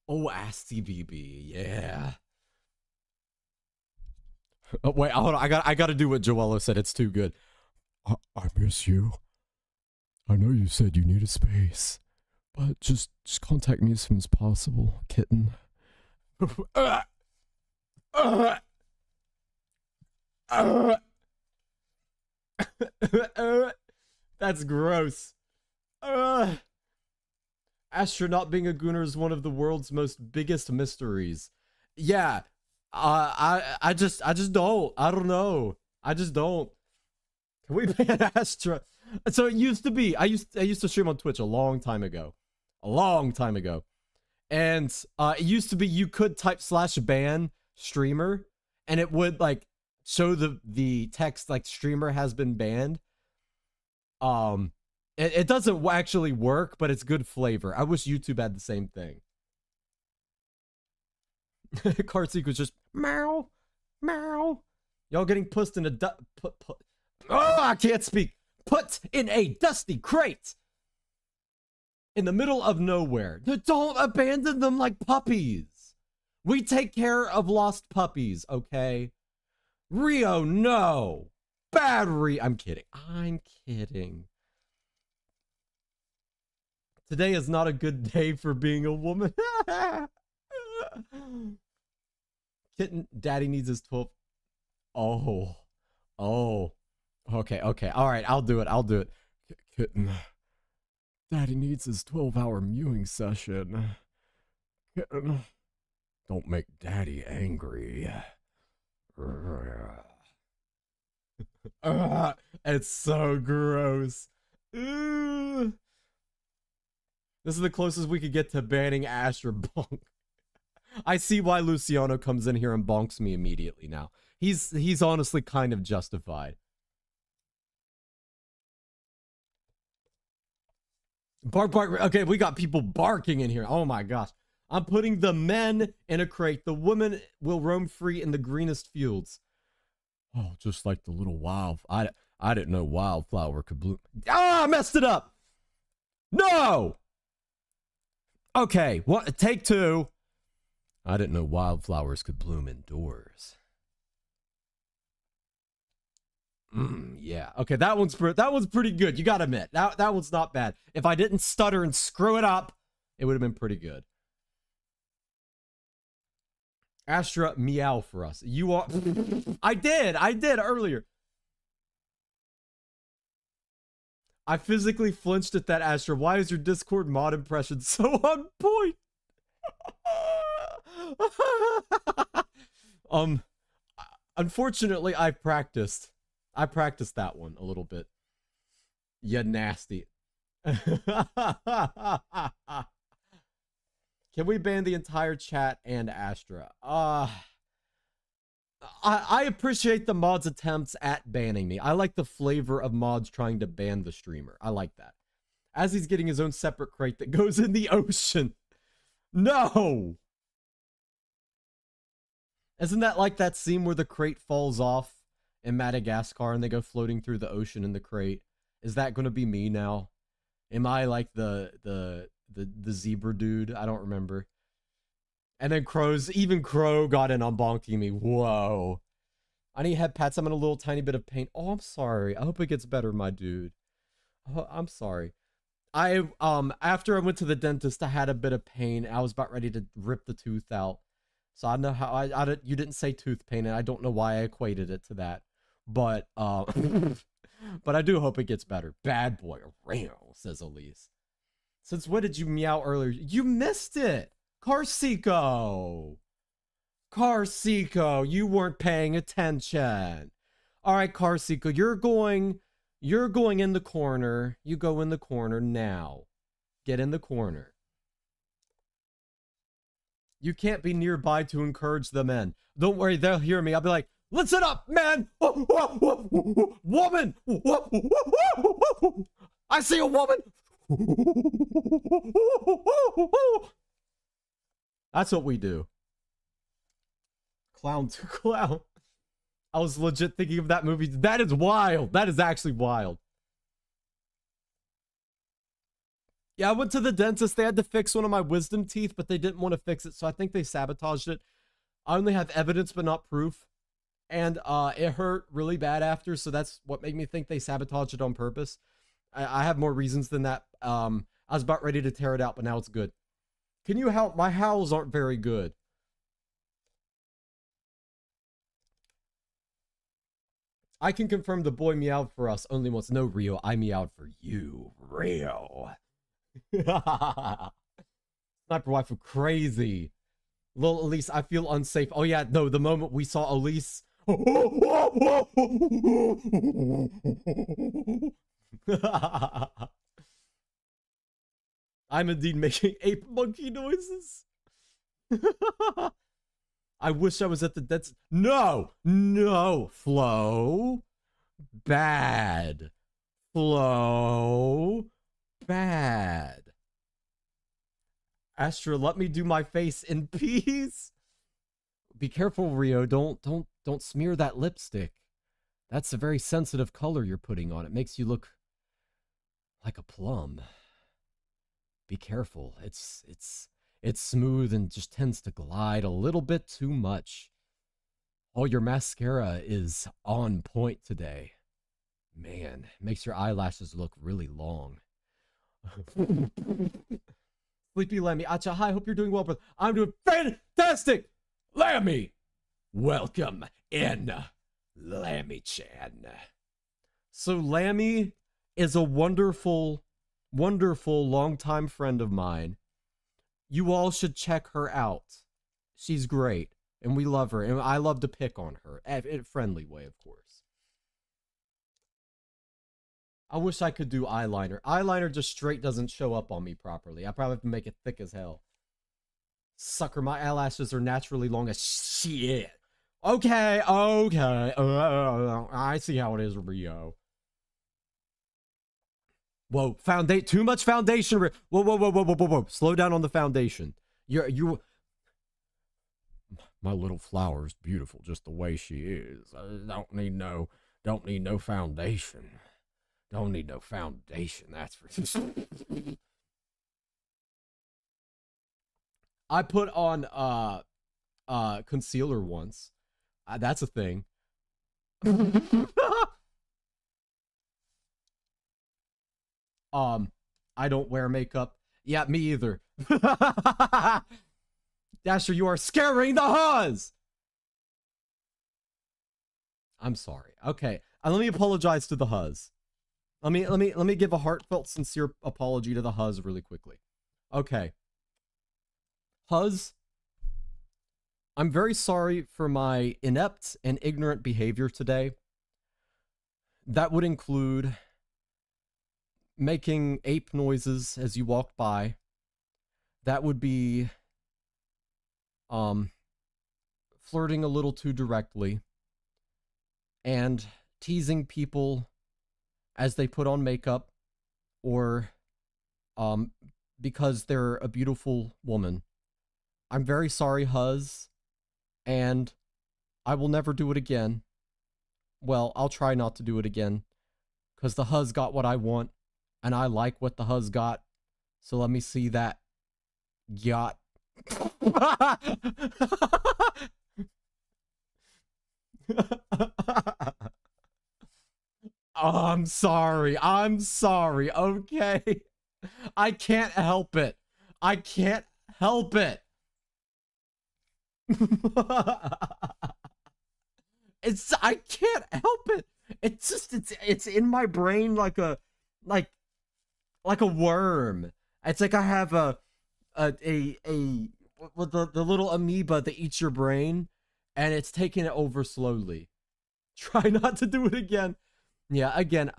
Oh, Asti BB, yeah. Oh, wait, hold on. I gotta do what Joello said. It's too good. I miss you. I know you said you need a space, but just contact me as soon as possible, kitten. That's gross. Astronaut being a gooner is one of the world's most biggest mysteries. Yeah. I just don't. I don't know. I just don't. Can we ban Astra? So it used to be. I used to stream on Twitch a long time ago. And it used to be you could type /ban streamer and it would like show the text like streamer has been banned. It doesn't actually work, but it's good flavor. I wish YouTube had the same thing. Kartsik was just meow, meow. Y'all getting pussed in a oh, I can't speak. put in a dusty crate in the middle of nowhere. Don't abandon them like puppies. We take care of lost puppies, okay? Rio, no. Bad Rio. I'm kidding. I'm kidding. Today is not a good day for being a woman. Kitten, daddy needs his 12. Oh. Okay. All right, I'll do it. Kitten, daddy needs his 12-hour mewing session. Kitten, don't make daddy angry. It's so gross. This is the closest we could get to banning Astra Bonk. I see why Luciano comes in here and bonks me immediately now. He's honestly kind of justified. Bark. Okay, we got people barking in here. Oh my gosh. I'm putting the men in a crate. The women will roam free in the greenest fields. Oh, just like the little wild. I didn't know wildflower could bloom. Ah, I messed it up. No. Okay, what? Take two. I didn't know wildflowers could bloom indoors. Yeah. Okay, that one's pretty good. You gotta admit that one's not bad. If I didn't stutter and screw it up, it would have been pretty good. Astra, meow for us. You are. I did earlier. I physically flinched at that, Astra. Why is your Discord mod impression so on point? Unfortunately, I practiced that one a little bit. You nasty. Can we ban the entire chat and Astra? I appreciate the mod's attempts at banning me. I like the flavor of mods trying to ban the streamer. I like that. As he's getting his own separate crate that goes in the ocean. No! Isn't that like that scene where the crate falls off in Madagascar and they go floating through the ocean in the crate? Is that going to be me now? Am I like the zebra dude? I don't remember. And then even Crow got in on bonking me. Whoa. I need head pats. I'm in a little tiny bit of pain. Oh, I'm sorry. I hope it gets better, my dude. Oh, I'm sorry. After I went to the dentist, I had a bit of pain. I was about ready to rip the tooth out. So I know how you didn't say tooth pain, and I don't know why I equated it to that. But but I do hope it gets better. Bad boy, says Elise. Since when did you meow earlier? You missed it. Carsico, you weren't paying attention. All right, Carsico, you're going in the corner. You go in the corner now. Get in the corner. You can't be nearby to encourage the men. Don't worry, they'll hear me. I'll be like, listen up, man. Woman. I see a woman. That's what we do. Clown to clown. I was legit thinking of that movie. That is wild. That is actually wild. Yeah, I went to the dentist. They had to fix one of my wisdom teeth, but they didn't want to fix it, so I think they sabotaged it. I only have evidence, but not proof. And it hurt really bad after, so that's what made me think they sabotaged it on purpose. I have more reasons than that. I was about ready to tear it out, but now it's good. Can you help? My howls aren't very good. I can confirm the boy meowed for us only once. No, Rio, I meowed for you. Rio. Sniper wife of crazy. Little Elise, I feel unsafe. Oh yeah, no, the moment we saw Elise. I'm indeed making ape monkey noises. I wish I was at the dentist. No, Flo. Bad. Flo. Bad. Astra, let me do my face in peace. Be careful, Rio. Don't smear that lipstick. That's a very sensitive color you're putting on. It makes you look Like a plum. Be careful. It's smooth and just tends to glide a little bit too much. Oh, your mascara is on point today. Man, makes your eyelashes look really long. Sleepy Lemmy. Acha, hi, hope you're doing well, brother. I'm doing fantastic! Lammy! Welcome in, Lammy-chan. So Lammy is a wonderful, wonderful longtime friend of mine. You all should check her out. She's great, and we love her, and I love to pick on her. In a friendly way, of course. I wish I could do eyeliner. Eyeliner just straight doesn't show up on me properly. I probably have to make it thick as hell. Sucker, my eyelashes are naturally long as shit. Okay, okay. I see how it is, Rio. Whoa, too much foundation. Whoa. Slow down on the foundation. You. My little flower's beautiful just the way she is. I don't need no foundation. Don't need no foundation, that's for sure. I put on concealer once. That's a thing. I don't wear makeup. Yeah, me either. Dasher, you are scaring the Huz! I'm sorry. Okay, let me apologize to the Huz. Let me give a heartfelt, sincere apology to the Huz really quickly. Okay. Huz, I'm very sorry for my inept and ignorant behavior today. That would include making ape noises as you walked by. That would be flirting a little too directly and teasing people as they put on makeup or because they're a beautiful woman. I'm very sorry, Huz, and I will never do it again. Well, I'll try not to do it again, because the Huz got what I want, and I like what the Huz got, so let me see that yacht. Oh, I'm sorry, okay? I can't help it. I can't help it. I can't help it. It's just it's in my brain like a worm. It's like I have the little amoeba that eats your brain, and it's taking it over slowly. Try not to do it again. Yeah, again,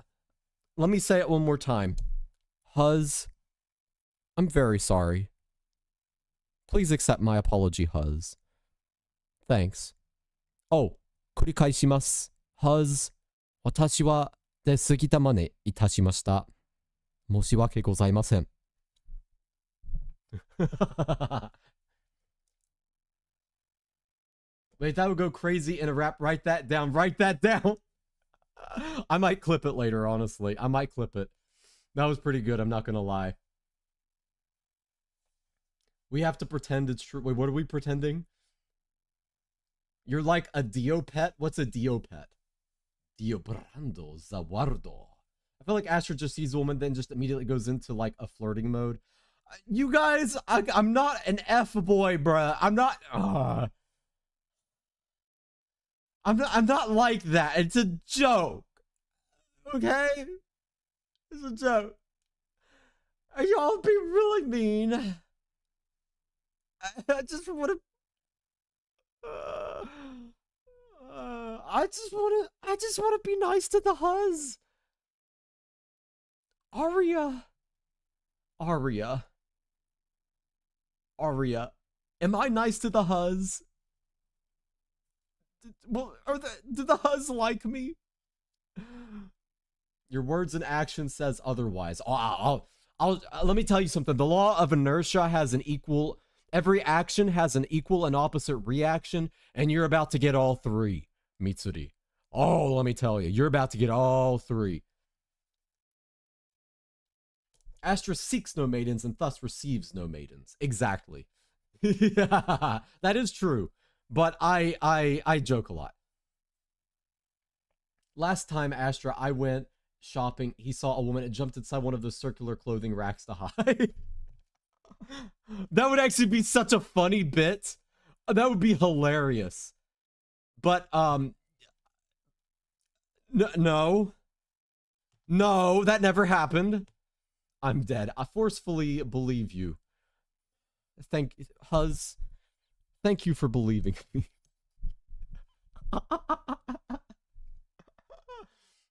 let me say it one more time. Huz, I'm very sorry. Please accept my apology, Huz. Thanks. Oh, 繰り返します。Huz, 私は出過ぎた真似いたしました。申し訳ございません。Wait, that would go crazy in a rap. Write that down. Write that down. I might clip it later, honestly. I might clip it. That was pretty good, I'm not gonna lie. We have to pretend it's true. Wait, what are we pretending? You're like a Diopet? What's a Diopet? Diobrando Zawardo. I feel like Asher just sees a woman, then just immediately goes into like a flirting mode. You guys, I'm not an F-boy, bruh. I'm not like that. It's a joke. Okay? It's a joke. Y'all be really mean. I just want to I just want to be nice to the Huz. Aria. Am I nice to the Huz? Well, do the Huz like me? Your words and action says otherwise. Let me tell you something. The law of inertia has an equal. Every action has an equal and opposite reaction, and you're about to get all three, Mitsuri. Oh, let me tell you, you're about to get all three. Astra seeks no maidens and thus receives no maidens. Exactly. Yeah, that is true. But I joke a lot. Last time, Astra, I went shopping. He saw a woman and jumped inside one of those circular clothing racks to hide. That would actually be such a funny bit. That would be hilarious. But no, that never happened. I'm dead. I forcefully believe you. Thank you for believing me.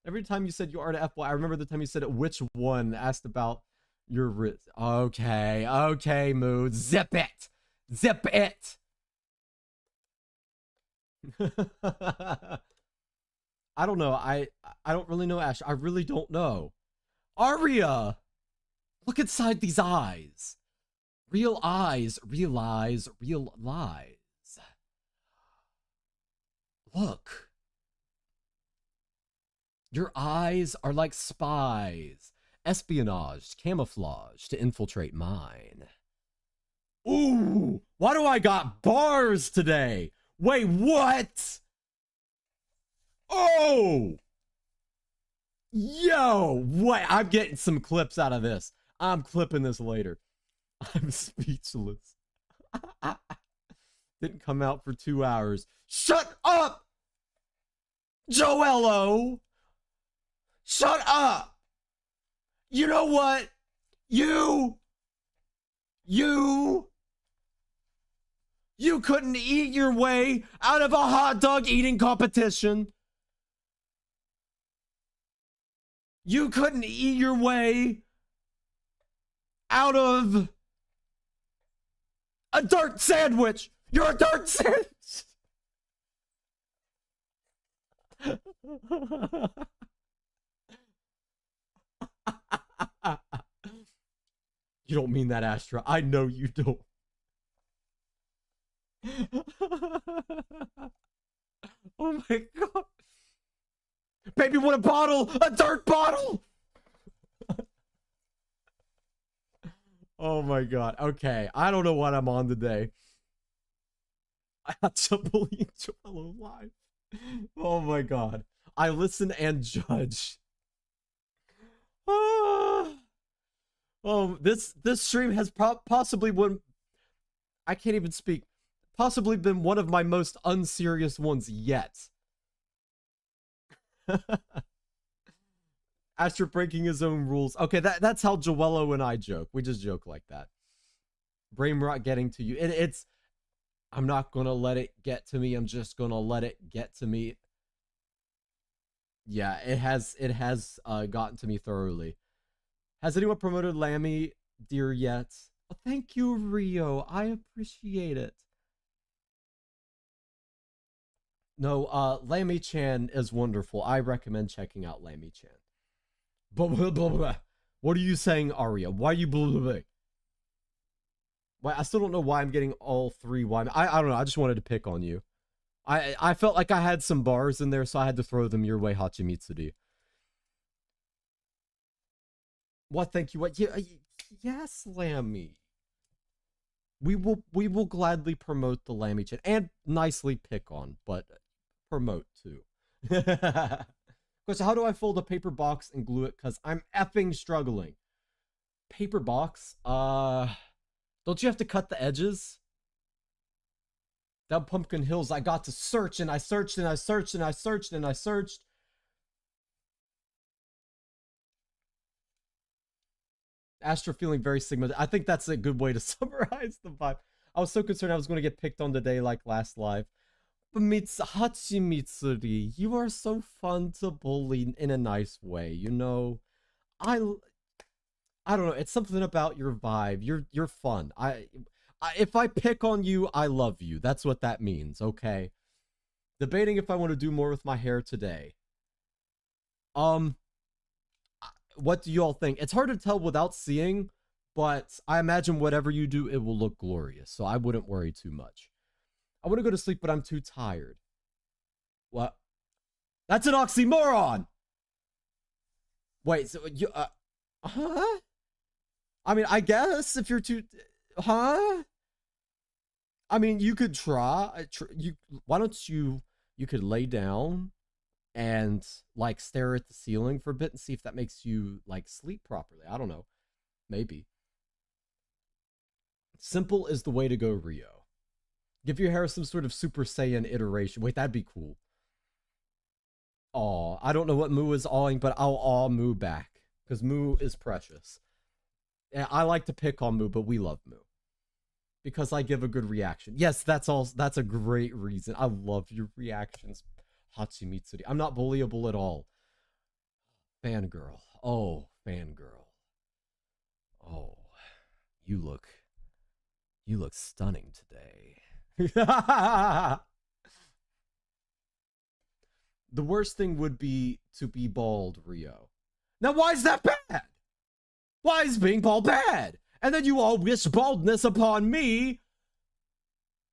Every time you said you are to FY, I remember the time you said it, which one, asked about your okay, mood. Zip it. I don't know. I don't really know, Ash. I really don't know. Aria! Look inside these eyes. Real eyes realize real lies. Look. Your eyes are like spies. Espionage, camouflage to infiltrate mine. Ooh, why do I got bars today? Wait, what? Oh! Yo, wait, I'm getting some clips out of this. I'm clipping this later. I'm speechless. Didn't come out for 2 hours. Shut up! Joello! Shut up! You know what? You couldn't eat your way out of a hot dog eating competition. You couldn't eat your way out of a dirt sandwich. You're a dirt sandwich. You don't mean that, Astra. I know you don't. Oh my god. Baby, want a bottle? A dirt bottle? Oh my god. Okay, I don't know what I'm on today. I had to believe Joello live. Oh my god. I listen and judge. Oh, this stream has possibly been, I can't even speak, possibly been one of my most unserious ones yet. After breaking his own rules. Okay, that's how Joello and I joke. We just joke like that. Brain rot getting to you. It's, I'm not gonna let it get to me. I'm just gonna let it get to me. Yeah, it has gotten to me thoroughly. Has anyone promoted Lammy Deer yet? Oh, thank you, Rio. I appreciate it. No, Lammy-chan is wonderful. I recommend checking out Lammy-chan. Blah, blah, blah, blah. What are you saying, Aria? Why are you blah, blah, blah? Why, I still don't know why I'm getting all three. Why I don't know. I just wanted to pick on you. I felt like I had some bars in there, so I had to throw them your way, Hachimitsuri. What? Thank you. What? Yeah, yes, Lammy. We will gladly promote the Lammy chan and nicely pick on, but promote too. Question: how do I fold a paper box and glue it? Cause I'm effing struggling. Paper box? Don't you have to cut the edges? That Pumpkin Hills, I got to search and I searched and I searched and I searched and I searched. Astra feeling very Sigma. I think that's a good way to summarize the vibe. I was so concerned I was going to get picked on today like last live. But Hachimitsuri, you are so fun to bully in a nice way, you know? I don't know, it's something about your vibe. You're fun. If I pick on you, I love you. That's what that means, okay? Debating if I want to do more with my hair today. What do you all think? It's hard to tell without seeing, but I imagine whatever you do, it will look glorious. So I wouldn't worry too much. I want to go to sleep, but I'm too tired. What? That's an oxymoron! Wait, so you, huh? I mean, I guess if you're too, huh? I mean, you could try. Why don't you could lay down and like stare at the ceiling for a bit and see if that makes you like sleep properly. I don't know. Maybe. Simple is the way to go, Rio. Give your hair some sort of Super Saiyan iteration. Wait, that'd be cool. Aw, I don't know what Moo is awing, but I'll aw Moo back. Because Moo is precious. Yeah, I like to pick on Moo, but we love Moo. Because I give a good reaction. Yes, that's a great reason. I love your reactions, Hachimitsuri. I'm not bullyable at all. Fangirl. Oh, fangirl. Oh, you look stunning today. The worst thing would be to be bald, Rio. Now, why is that bad? Why is being bald bad? And then you all wish baldness upon me.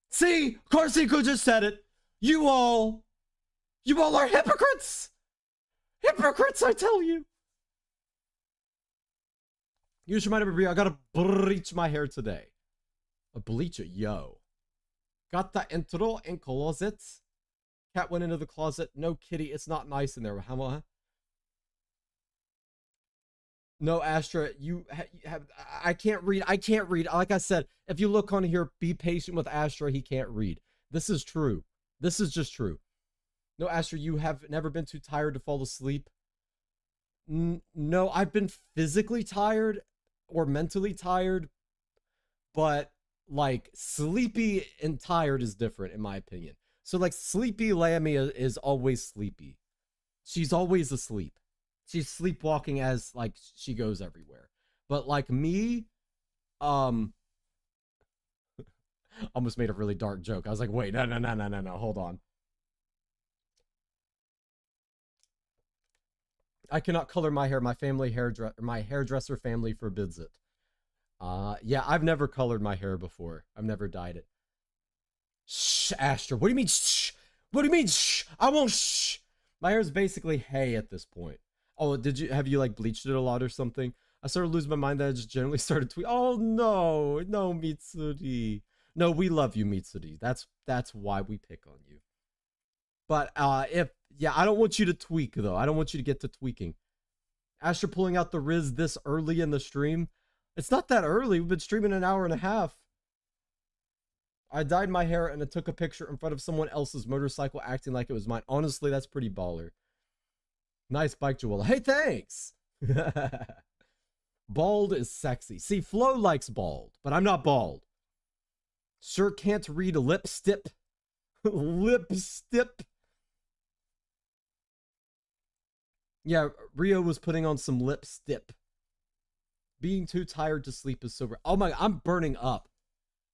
See, Corsico just said it. You all are hypocrites. Hypocrites, I tell you. You just reminded me, Rio, I gotta bleach my hair today. Bleach it, yo. Got the intro in closet. Cat went into the closet. No, kitty, it's not nice in there. How? No, Astra, you have. I can't read. I can't read. Like I said, if you look on here, be patient with Astra. He can't read. This is true. This is just true. No, Astra, you have never been too tired to fall asleep. No, I've been physically tired or mentally tired, but like sleepy and tired is different in my opinion. So like sleepy Lamia is always sleepy. She's always asleep. She's sleepwalking as like she goes everywhere. But like me, almost made a really dark joke. I was like, wait, no, hold on. I cannot color my hair. My hairdresser family forbids it. Yeah, I've never colored my hair before. I've never dyed it. Shh, Astra. What do you mean, shh? What do you mean, shh? I won't shh. My hair is basically hay at this point. Oh, have you like bleached it a lot or something? I started losing my mind that I just generally started tweeting. Oh no, Mitsuri. No, we love you, Mitsuri. That's why we pick on you. But yeah, I don't want you to tweak though. I don't want you to get to tweaking. Astra pulling out the Riz this early in the stream. It's not that early. We've been streaming an hour and a half. I dyed my hair and I took a picture in front of someone else's motorcycle acting like it was mine. Honestly, that's pretty baller. Nice bike, Joella. Hey, thanks. Bald is sexy. See, Flo likes bald, but I'm not bald. Sure can't read lipstick. Lipstick. Yeah, Rio was putting on some lipstick. Being too tired to sleep is sober. Oh my, I'm burning up.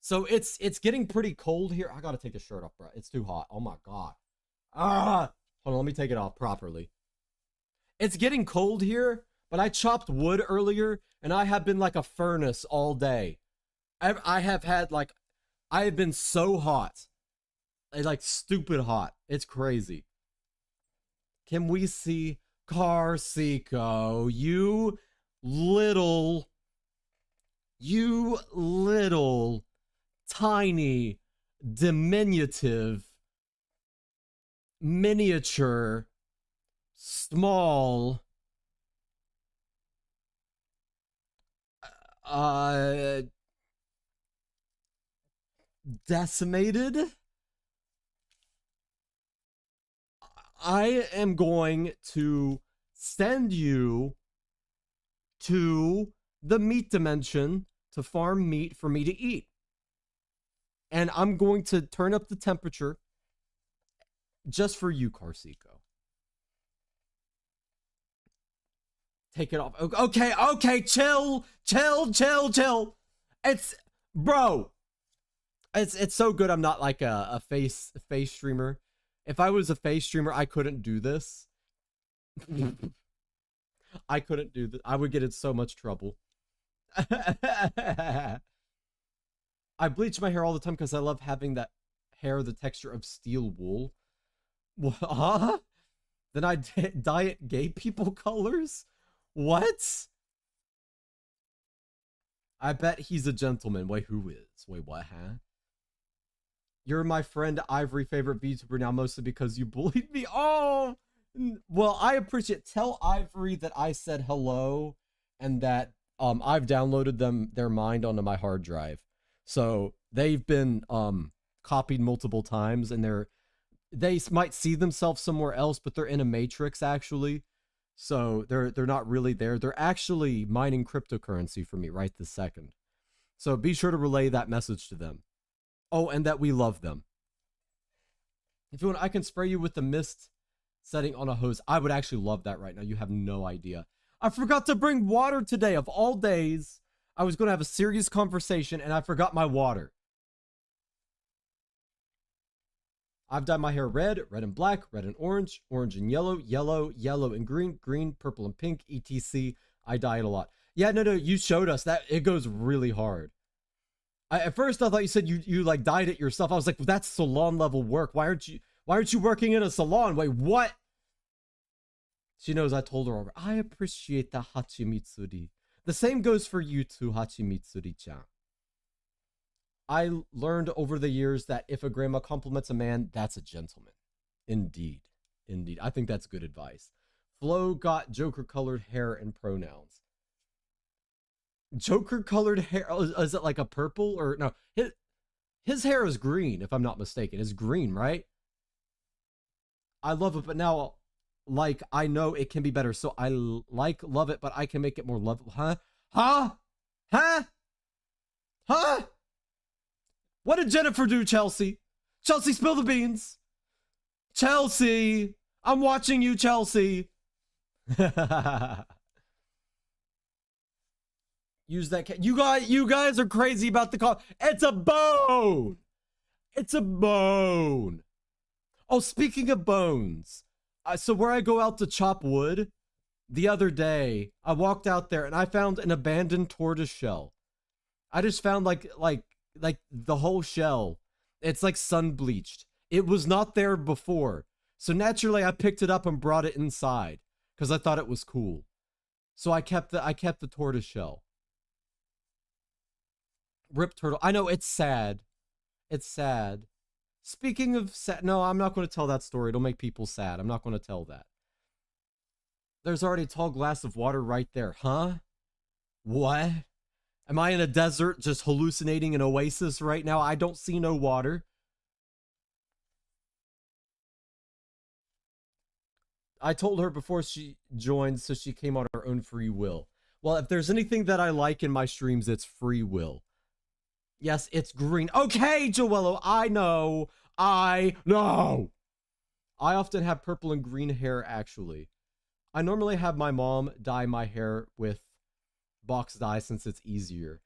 So it's getting pretty cold here. I gotta take the shirt off, bro. It's too hot. Oh my god. Hold on, let me take it off properly. It's getting cold here, but I chopped wood earlier, and I have been like a furnace all day. I have been so hot. Like stupid hot. It's crazy. Can we see Carsico? You little tiny diminutive miniature small decimated. I am going to send you to the meat dimension to farm meat for me to eat. And I'm going to turn up the temperature just for you, Carsico. Take it off. Okay, chill. It's, bro. It's so good I'm not like a face streamer. If I was a face streamer, I couldn't do this. I couldn't do this. I would get in so much trouble. I bleach my hair all the time because I love having that hair, the texture of steel wool. Huh? Then I dye it gay people colors? What? I bet he's a gentleman. Wait, who is? Wait, what, huh? You're my friend Ivory favorite VTuber now, mostly because you bullied me. Oh, well, I appreciate. Tell Ivory that I said hello and that I've downloaded their mind onto my hard drive. So they've been copied multiple times, and they might see themselves somewhere else, but they're in a matrix actually. So they're not really there. They're actually mining cryptocurrency for me right this second. So be sure to relay that message to them. Oh, and that we love them. If you want, I can spray you with the mist setting on a hose. I would actually love that right now. You have no idea. I forgot to bring water today. Of all days, I was going to have a serious conversation and I forgot my water. I've dyed my hair red, red and black, red and orange, orange and yellow, yellow, yellow and green, green, purple and pink, etc. I dye it a lot. Yeah, no, you showed us that. It goes really hard. At first I thought you said you like dyed it yourself. I was like, well, that's salon level work. Why aren't you working in a salon? Wait, what? She knows I told her over. I appreciate the Hachimitsuri. The same goes for you too, Hachimitsuri-chan. I learned over the years that if a grandma compliments a man, that's a gentleman. Indeed. Indeed. I think that's good advice. Flo got Joker colored hair and pronouns. Joker colored hair? Is it like a purple or no? His hair is green, if I'm not mistaken. It's green, right? I love it, but now, like, I know it can be better. So I love it, but I can make it more lovable. Huh? Huh? Huh? Huh? What did Jennifer do, Chelsea? Chelsea, spill the beans. Chelsea, I'm watching you, Chelsea. Use that. You guys are crazy about the call. It's a bone. It's a bone. Oh, speaking of bones, so where I go out to chop wood, the other day I walked out there and I found an abandoned tortoise shell. I just found like the whole shell. It's like sun bleached. It was not there before, so naturally I picked it up and brought it inside because I thought it was cool. So I kept the tortoise shell. Rip turtle. I know, it's sad. It's sad. Speaking of sad, no, I'm not going to tell that story. It'll make people sad. I'm not going to tell that. There's already a tall glass of water right there. Huh? What? Am I in a desert just hallucinating an oasis right now? I don't see no water. I told her before she joined, so she came on her own free will. Well, if there's anything that I like in my streams, it's free will. Yes, it's green. Okay, Joello, I know. I often have purple and green hair, actually. I normally have my mom dye my hair with box dye since it's easier.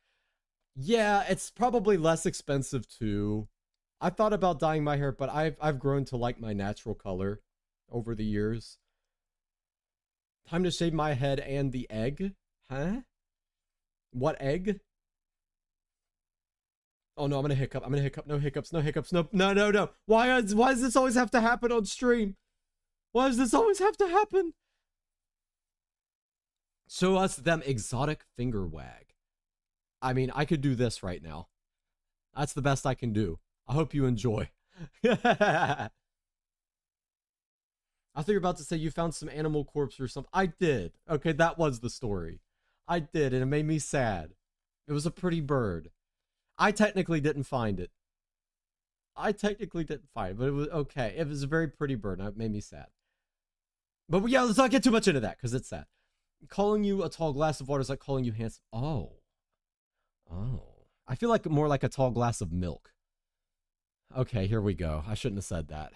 Yeah, it's probably less expensive, too. I thought about dyeing my hair, but I've grown to like my natural color over the years. Time to shave my head and the egg. Huh? What egg? Oh no, I'm gonna hiccup. I'm gonna hiccup. No hiccups. No hiccups. No. Why does this always have to happen on stream? Why does this always have to happen? Show us them exotic finger wag. I mean, I could do this right now. That's the best I can do. I hope you enjoy. I thought you were about to say you found some animal corpse or something. I did. Okay, that was the story. I did, and it made me sad. It was a pretty bird. I technically didn't find it. But it was okay. It was a very pretty bird, and it made me sad. But yeah, let's not get too much into that, because it's sad. Calling you a tall glass of water is like calling you handsome. Oh. I feel like more like a tall glass of milk. Okay, here we go. I shouldn't have said that.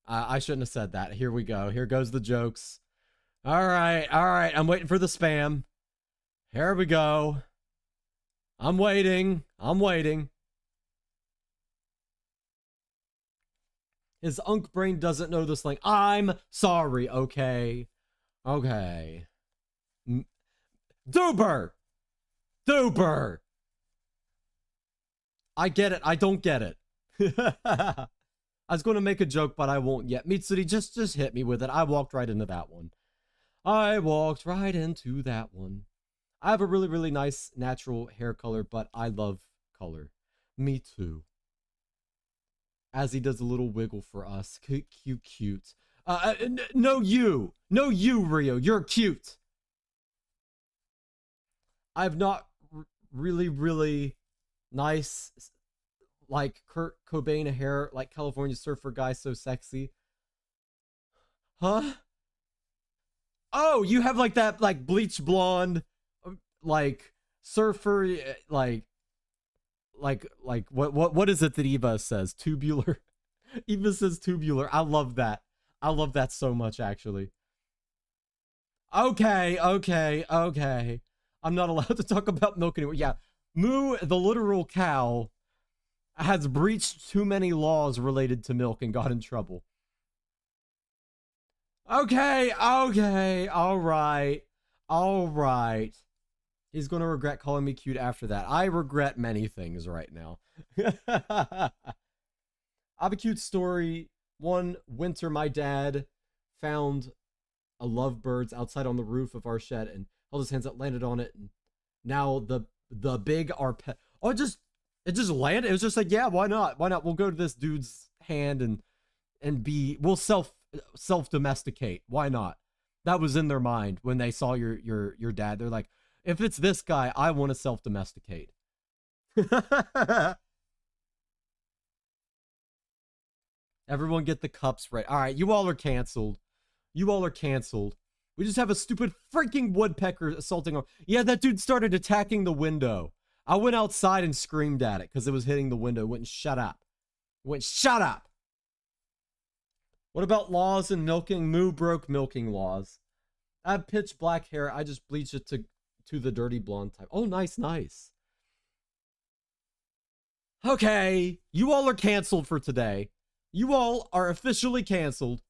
I shouldn't have said that. Here we go. Here goes the jokes. All right. I'm waiting for the spam. Here we go. I'm waiting. His unk brain doesn't know this slang. I'm sorry, okay? Duber! I get it. I don't get it. I was going to make a joke, but I won't yet. Mitsuri, just hit me with it. I walked right into that one. I have a really, really nice natural hair color, but I love color. Me too. As he does a little wiggle for us. Cute, cute, cute. No, you. No, you, Rio. You're cute. I have not really, really nice, like Kurt Cobain hair, like California surfer guy, so sexy. Huh? Oh, you have like that, like bleach blonde, like surfer, what is it that Eva says? Tubular. Eva says tubular. I love that. I love that so much, actually. Okay, okay, okay. I'm not allowed to talk about milk anymore. Yeah, Moo, the literal cow, has breached too many laws related to milk and got in trouble. Okay, okay, all right, all right. He's going to regret calling me cute after that. I regret many things right now. I have a cute story. One winter, my dad found a lovebirds outside on the roof of our shed and held his hands up, landed on it, and now the big pet. Oh, it just landed. It was just like, yeah, why not? Why not? We'll go to this dude's hand and we'll self domesticate. Why not? That was in their mind when they saw your dad. They're like, if it's this guy, I want to self domesticate. Everyone get the cups right. All right, you all are canceled. You all are canceled. We just have a stupid freaking woodpecker assaulting our... Yeah, that dude started attacking the window. I went outside and screamed at it because it was hitting the window. It went, shut up. It went, shut up. What about laws and milking? Moo broke milking laws. I have pitch black hair. I just bleached it to the dirty blonde type. Oh, nice, nice. Okay, you all are canceled for today. You all are officially canceled.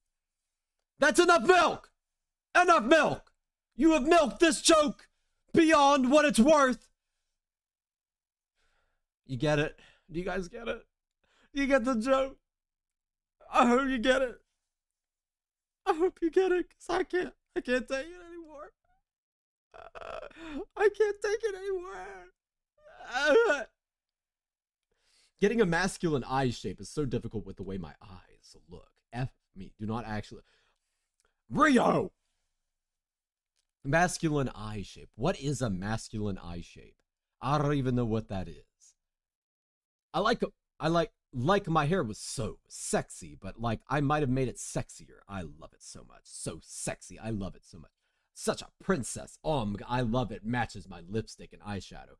That's enough milk! Enough milk! You have milked this joke beyond what it's worth. You get it? Do you guys get it? Do you get the joke? I hope you get it. I hope you get it, because I can't take it anymore. I can't take it anymore. Getting a masculine eye shape is so difficult with the way my eyes look. F me. Do not actually... Rio! Masculine eye shape. What is a masculine eye shape? I don't even know what that is. I like my hair was so sexy, but like I might have made it sexier. I love it so much. So sexy. I love it so much. Such a princess. I love it. Matches my lipstick and eyeshadow.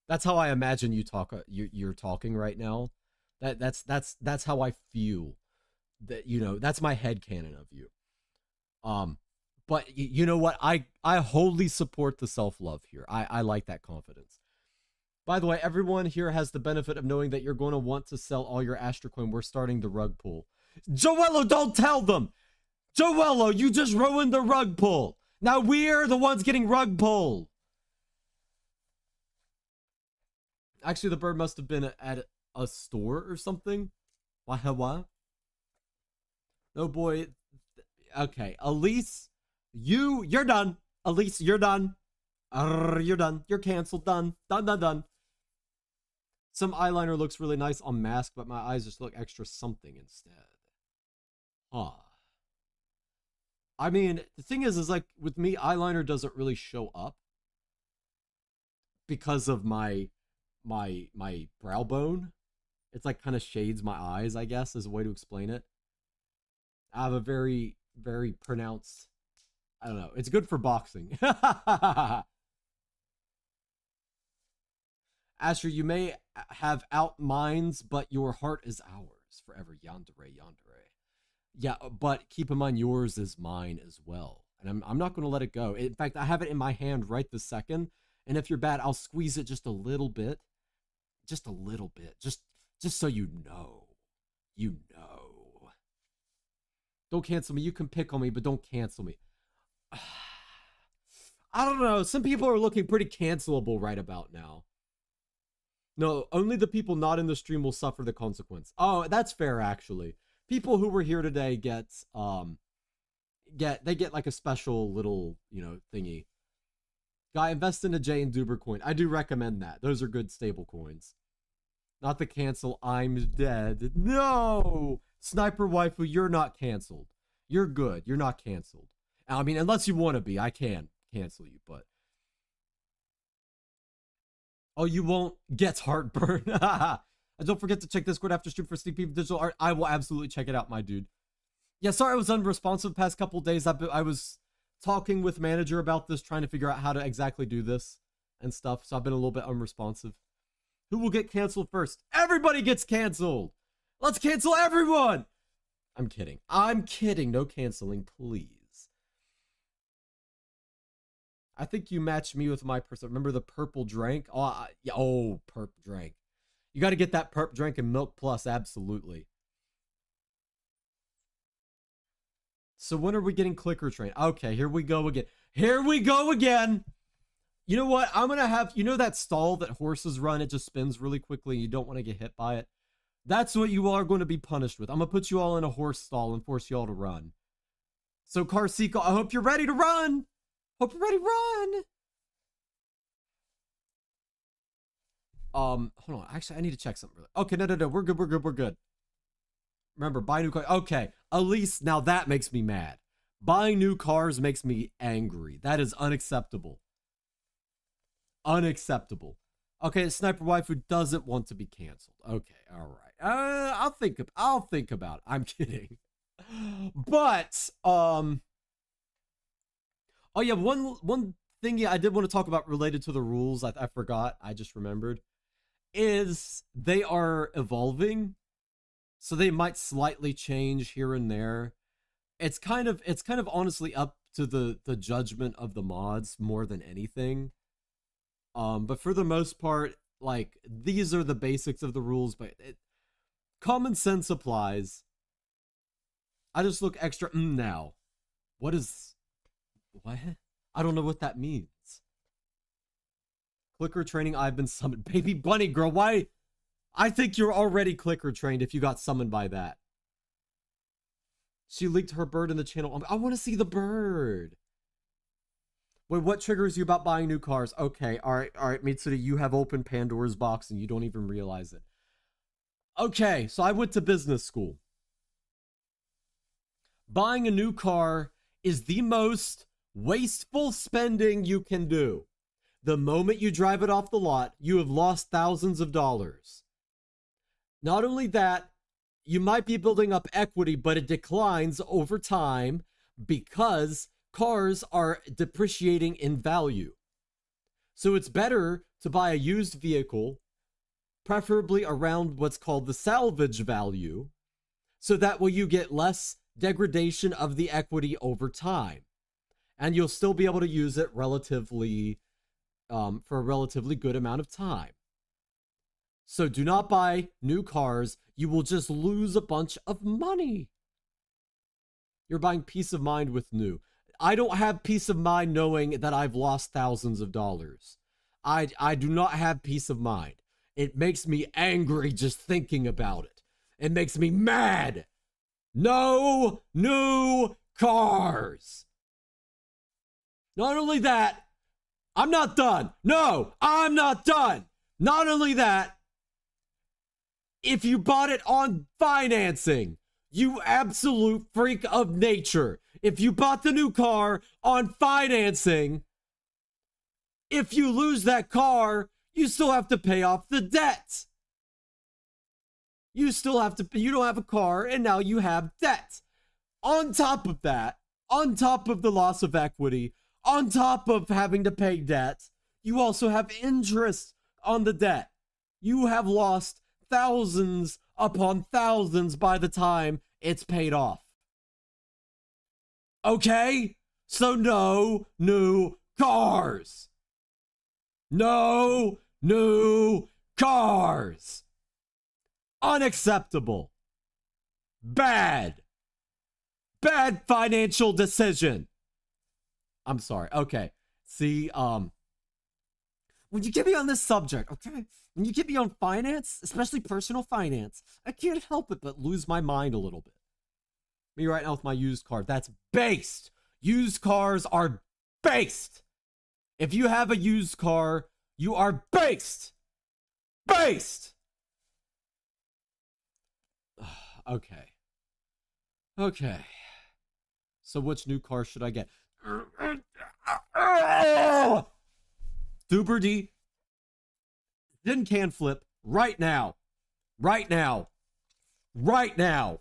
That's how I imagine you talk. You're talking right now. That's how I feel. That, you know, that's my headcanon of you. But you know what? I wholly support the self-love here. I like that confidence. By the way, everyone here has the benefit of knowing that you're going to want to sell all your Astrocoin. We're starting the rug pull. Joello, don't tell them! Joello, you just ruined the rug pull. Now we're the ones getting rug pulled. Actually, the bird must have been at a store or something. Why? No, boy. Okay, Elise, you're done. Elise, you're done. You're done. You're canceled. Done. Done. Some eyeliner looks really nice on mask, but my eyes just look extra something instead. Huh. I mean, the thing is like, with me, eyeliner doesn't really show up because of my brow bone. It's like kind of shades my eyes, I guess, is a way to explain it. I have a very, very pronounced, I don't know, it's good for boxing. Asher, you may have out minds, but your heart is ours forever. Yandere. Yeah, but keep in mind, yours is mine as well. And I'm not going to let it go. In fact, I have it in my hand right this second. And if you're bad, I'll squeeze it just a little bit. Just a little bit. Just so you know. You know. Don't cancel me. You can pick on me, but don't cancel me. I don't know. Some people are looking pretty cancelable right about now. No, only the people not in the stream will suffer the consequence. Oh, that's fair, actually. People who were here today get like a special little, you know, thingy. Guy, invest in a J and Duber coin. I do recommend that. Those are good stable coins. Not the cancel, I'm dead. No! Sniper Waifu, you're not canceled. You're good. You're not canceled. I mean, unless you want to be, I can cancel you, but... Oh, you won't get heartburn. And don't forget to check Discord after stream for sneak peek digital art. I will absolutely check it out, my dude. Yeah, sorry I was unresponsive the past couple days. I was talking with manager about this, trying to figure out how to exactly do this and stuff. So I've been a little bit unresponsive. Who will get canceled first? Everybody gets canceled. Let's cancel everyone. I'm kidding. I'm kidding. No canceling, please. I think you matched me with my person. Remember the purple drink? Oh, yeah. Oh, perp drink. You got to get that perp drink and Milk Plus. Absolutely. So when are we getting Clicker Train? Okay, here we go again. Here we go again. You know what? I'm going to have, you know that stall that horses run? It just spins really quickly. You don't want to get hit by it. That's what you all are going to be punished with. I'm going to put you all in a horse stall and force you all to run. So Carseco, I hope you're ready to run. Hope you're ready to run. Hold on. Actually, I need to check something. Okay, no. We're good. Remember, buy new cars. Okay, at least now that makes me mad. Buying new cars makes me angry. That is unacceptable. Unacceptable. Okay, Sniper Waifu doesn't want to be canceled. Okay, all right. I'll think about it. I'm kidding. But oh yeah, one thing I did want to talk about related to the rules. I forgot. I just remembered. Is they are evolving. So they might slightly change here and there. It's kind of honestly up to the judgment of the mods more than anything. But for the most part, like, these are the basics of the rules, but common sense applies. I just look extra now. What? I don't know what that means. Clicker training, I've been summoned. Baby bunny girl, why? I think you're already clicker trained if you got summoned by that. She leaked her bird in the channel. I want to see the bird. Wait, what triggers you about buying new cars? Okay, all right, Mitsuda, you have opened Pandora's box and you don't even realize it. Okay, so I went to business school. Buying a new car is the most wasteful spending you can do. The moment you drive it off the lot, you have lost thousands of dollars. Not only that, you might be building up equity, but it declines over time because cars are depreciating in value. So it's better to buy a used vehicle, preferably around what's called the salvage value, so that way you get less degradation of the equity over time. And you'll still be able to use it relatively, for a relatively good amount of time. So do not buy new cars. You will just lose a bunch of money. You're buying peace of mind with new. I don't have peace of mind knowing that I've lost thousands of dollars. I do not have peace of mind. It makes me angry just thinking about it. It makes me mad. No new cars. Not only that, I'm not done. No, I'm not done. Not only that, if you bought it on financing, you absolute freak of nature. If you bought the new car on financing, if you lose that car, you still have to pay off the debt. You still have to, you don't have a car and now you have debt. On top of that, on top of the loss of equity, on top of having to pay debt, you also have interest on the debt. You have lost thousands upon thousands by the time it's paid off. Okay? So no new cars. No new cars. Unacceptable. Bad. Bad financial decision. I'm sorry. Okay. See, when you get me on this subject, okay? When you get me on finance, especially personal finance, I can't help it but lose my mind a little bit. Me right now with my used car. That's based. Used cars are based. If you have a used car, you are based. Based. Okay. Okay. So which new car should I get? Super D. Tin can flip right now. Right now. Right now.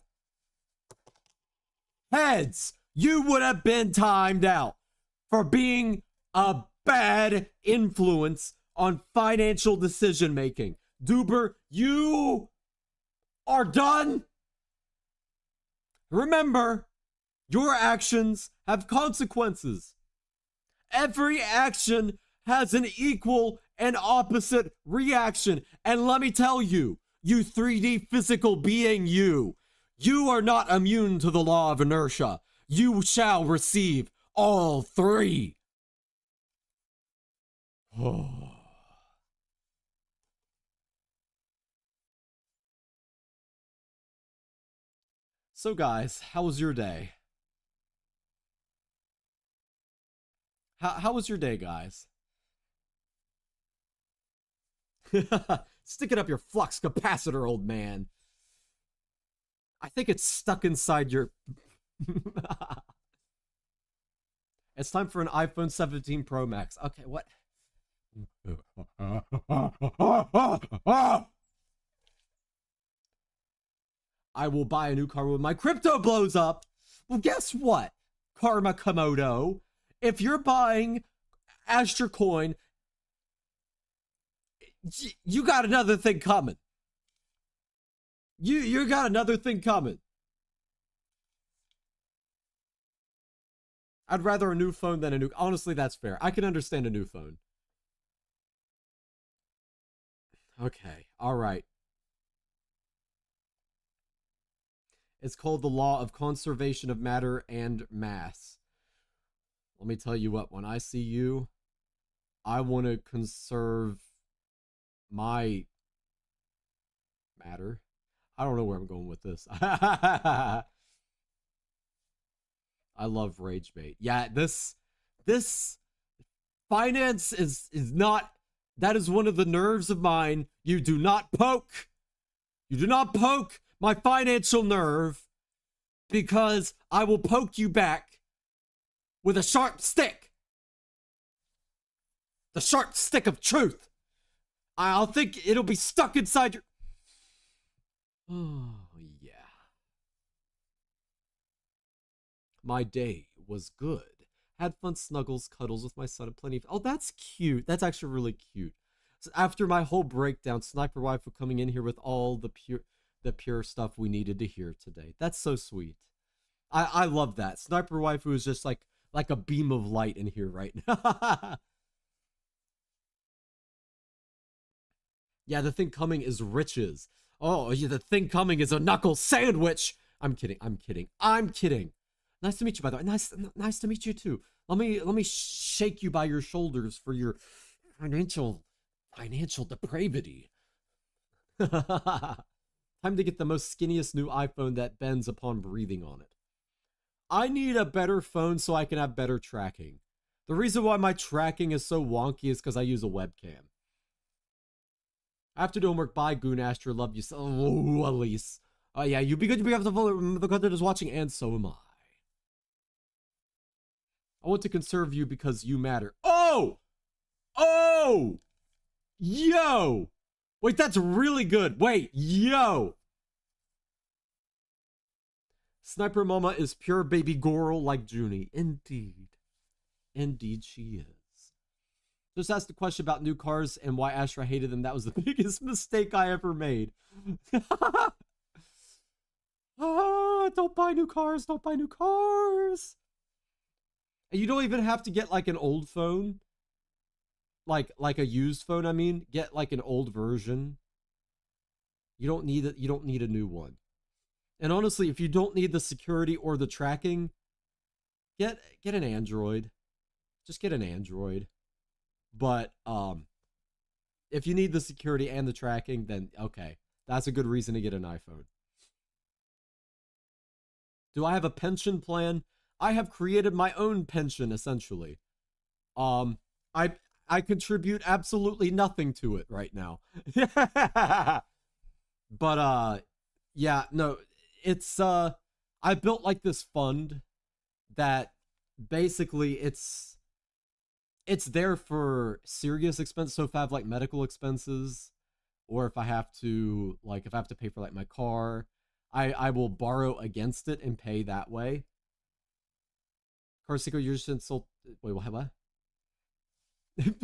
Heads, you would have been timed out for being a bad influence on financial decision making. Duber, you are done. Remember, your actions have consequences. Every action has an equal and opposite reaction. And let me tell you, you 3D physical being, you are not immune to the law of inertia. You shall receive all three. So guys, how was your day? How was your day, guys? Stick it up your flux capacitor, old man. I think it's stuck inside your... It's time for an iPhone 17 Pro Max. Okay, what? I will buy a new car when my crypto blows up. Well, guess what, Karma Komodo? If you're buying Astra Coin, you got another thing coming. You got another thing coming. I'd rather a new phone than a new... Honestly, that's fair. I can understand a new phone. Okay, all right. It's called the law of conservation of matter and mass. Let me tell you what, when I see you, I want to conserve my matter. I don't know where I'm going with this. I love rage bait. Yeah, this finance is not... That is one of the nerves of mine. You do not poke. You do not poke my financial nerve, because I will poke you back with a sharp stick. The sharp stick of truth. I'll think it'll be stuck inside your... Oh, yeah. My day was good. Had fun snuggles, cuddles with my son, and plenty of... Oh, that's cute. That's actually really cute. So after my whole breakdown, Sniper Waifu coming in here with all the pure stuff we needed to hear today. That's so sweet. I love that. Sniper Waifu is just like a beam of light in here right now. Yeah, the thing coming is riches. Oh, yeah, the thing coming is a knuckle sandwich. I'm kidding. I'm kidding. I'm kidding. Nice to meet you, by the way. Nice to meet you too. Let me shake you by your shoulders for your financial depravity. Time to get the most skinniest new iPhone that bends upon breathing on it. I need a better phone so I can have better tracking. The reason why my tracking is so wonky is because I use a webcam. I have to do homework. Bye, Goon Astra. Love you. Oh, Elise. Oh, yeah, you be good to be able to the content is watching, and so am I. I want to conserve you because you matter. Oh! Oh! Yo! Wait, that's really good. Wait, yo! Sniper Mama is pure baby girl like Junie. Indeed. Indeed she is. Just asked a question about new cars and why Astra hated them. That was the biggest mistake I ever made. Don't buy new cars. Don't buy new cars. And you don't even have to get like an old phone. Like a used phone, I mean. Get like an old version. You don't need it. You don't need a new one. And honestly, if you don't need the security or the tracking, get an Android. Just get an Android. But if you need the security and the tracking, then okay. That's a good reason to get an iPhone. Do I have a pension plan? I have created my own pension, essentially. I I I contribute absolutely nothing to it right now. But yeah, no, it's I built like this fund that basically it's there for serious expense. So if I have like medical expenses, or if I have to if I have to pay for like my car, I will borrow against it and pay that way. Carsico, you're just insult. Wait, what?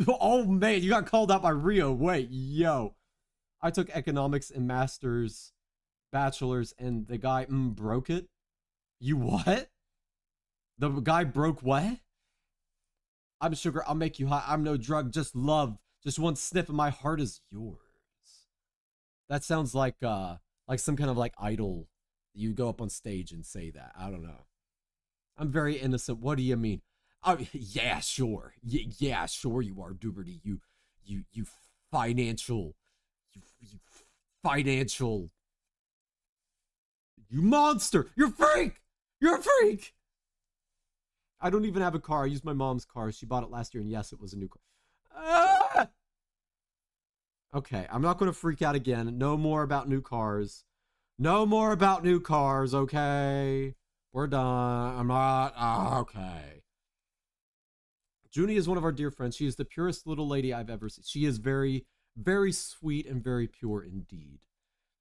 Oh man, you got called out by Rio. Wait, yo, I took economics and masters, bachelor's, and the guy broke it. You what? The guy broke what? I'm sugar, I'll make you high. I'm no drug, just love. Just one sniff and my heart is yours. That sounds like some kind of like idol. You go up on stage and say that. I don't know. I'm very innocent. What do you mean? Oh yeah, sure. Yeah, sure you are, Duberty. You financial, you financial, you monster. You're a freak. You're a freak. I don't even have a car. I use my mom's car. She bought it last year, and yes, it was a new car. Ah! Okay, I'm not going to freak out again. No more about new cars. No more about new cars, okay? We're done. I'm not... okay. Junie is one of our dear friends. She is the purest little lady I've ever seen. She is very, very sweet and very pure indeed.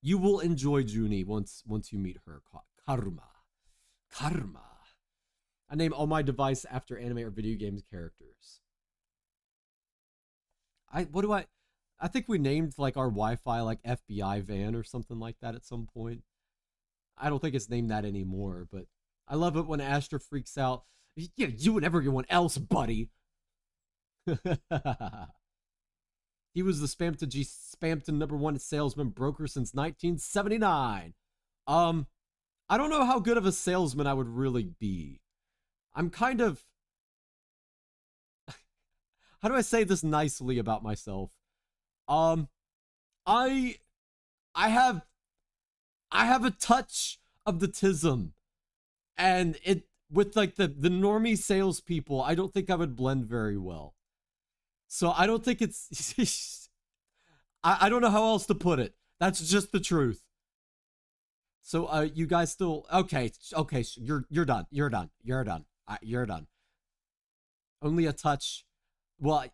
You will enjoy Junie once you meet her. Karma. Karma. I name all my device after anime or video games characters. I think we named like our Wi-Fi like FBI van or something like that at some point. I don't think it's named that anymore, but I love it when Astra freaks out. Yeah, you and everyone else, buddy. He was the Spamton #1 salesman broker since 1979. I don't know how good of a salesman I would really be. I'm kind of... How do I say this nicely about myself? I have a touch of the tism, and it with like the normie salespeople, I don't think I would blend very well. So I don't think it's I don't know how else to put it. That's just the truth. So you guys still okay? You're done. You're done. You're done. You're done. Only a touch. Well,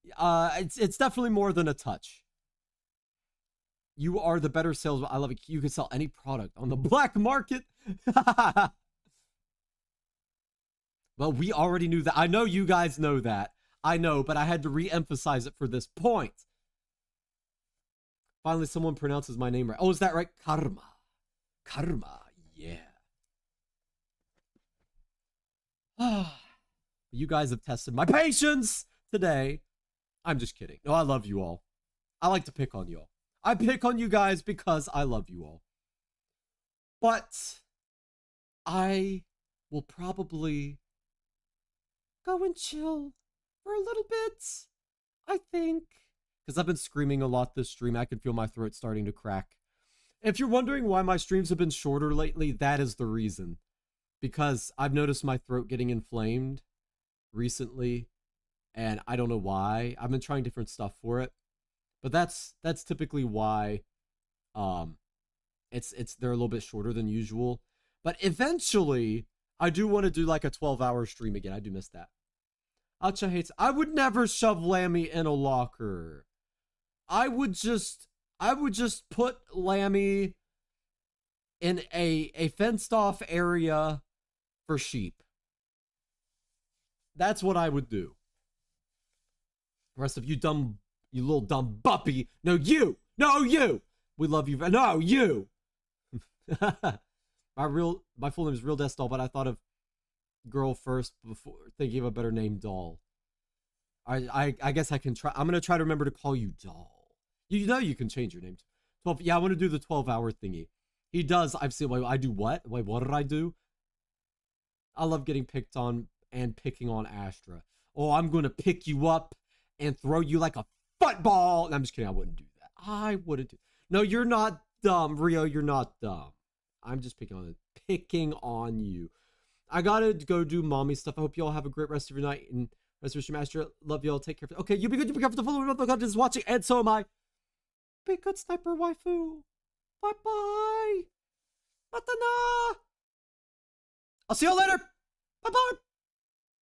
it's definitely more than a touch. You are the better salesman. I love it. You can sell any product on the black market. Well, we already knew that. I know you guys know that. I know, but I had to re-emphasize it for this point. Finally, someone pronounces my name right. Oh, is that right? Karma. Karma. Yeah. You guys have tested my patience today. I'm just kidding. No, I love you all. I like to pick on you all. I pick on you guys because I love you all. But I will probably go and chill for a little bit, I think. Because I've been screaming a lot this stream. I can feel my throat starting to crack. If you're wondering why my streams have been shorter lately, that is the reason. Because I've noticed my throat getting inflamed recently, and I don't know why. I've been trying different stuff for it, but that's typically why they're a little bit shorter than usual. But eventually, I do want to do like a 12-hour stream again. I do miss that. Acha hates. I would never shove Lammy in a locker. I would just put Lammy in a fenced off area for sheep. That's what I would do. The rest of you little dumb buppy. No, you. We love you. No, you. My full name is Real Death Doll, but I thought of girl first before thinking of a better name, Doll. I guess I can try. I'm gonna try to remember to call you Doll. You know you can change your name. 12. Yeah, I want to do the 12-hour thingy. He does. I've seen. Wait, I do what? Wait, what did I do? I love getting picked on and picking on Astra. Oh, I'm gonna pick you up and throw you like a football. No, I'm just kidding. I wouldn't do that. I wouldn't do. No, you're not dumb, Rio. You're not dumb. I'm just picking on you. I gotta go do mommy stuff. I hope you all have a great rest of your night and Mr. Master, love y'all. Take care. Okay, you be good. You be careful. The full of God is watching, and so am I. Be good, sniper waifu. Bye bye. Matana. I'll see you later. Bye bye.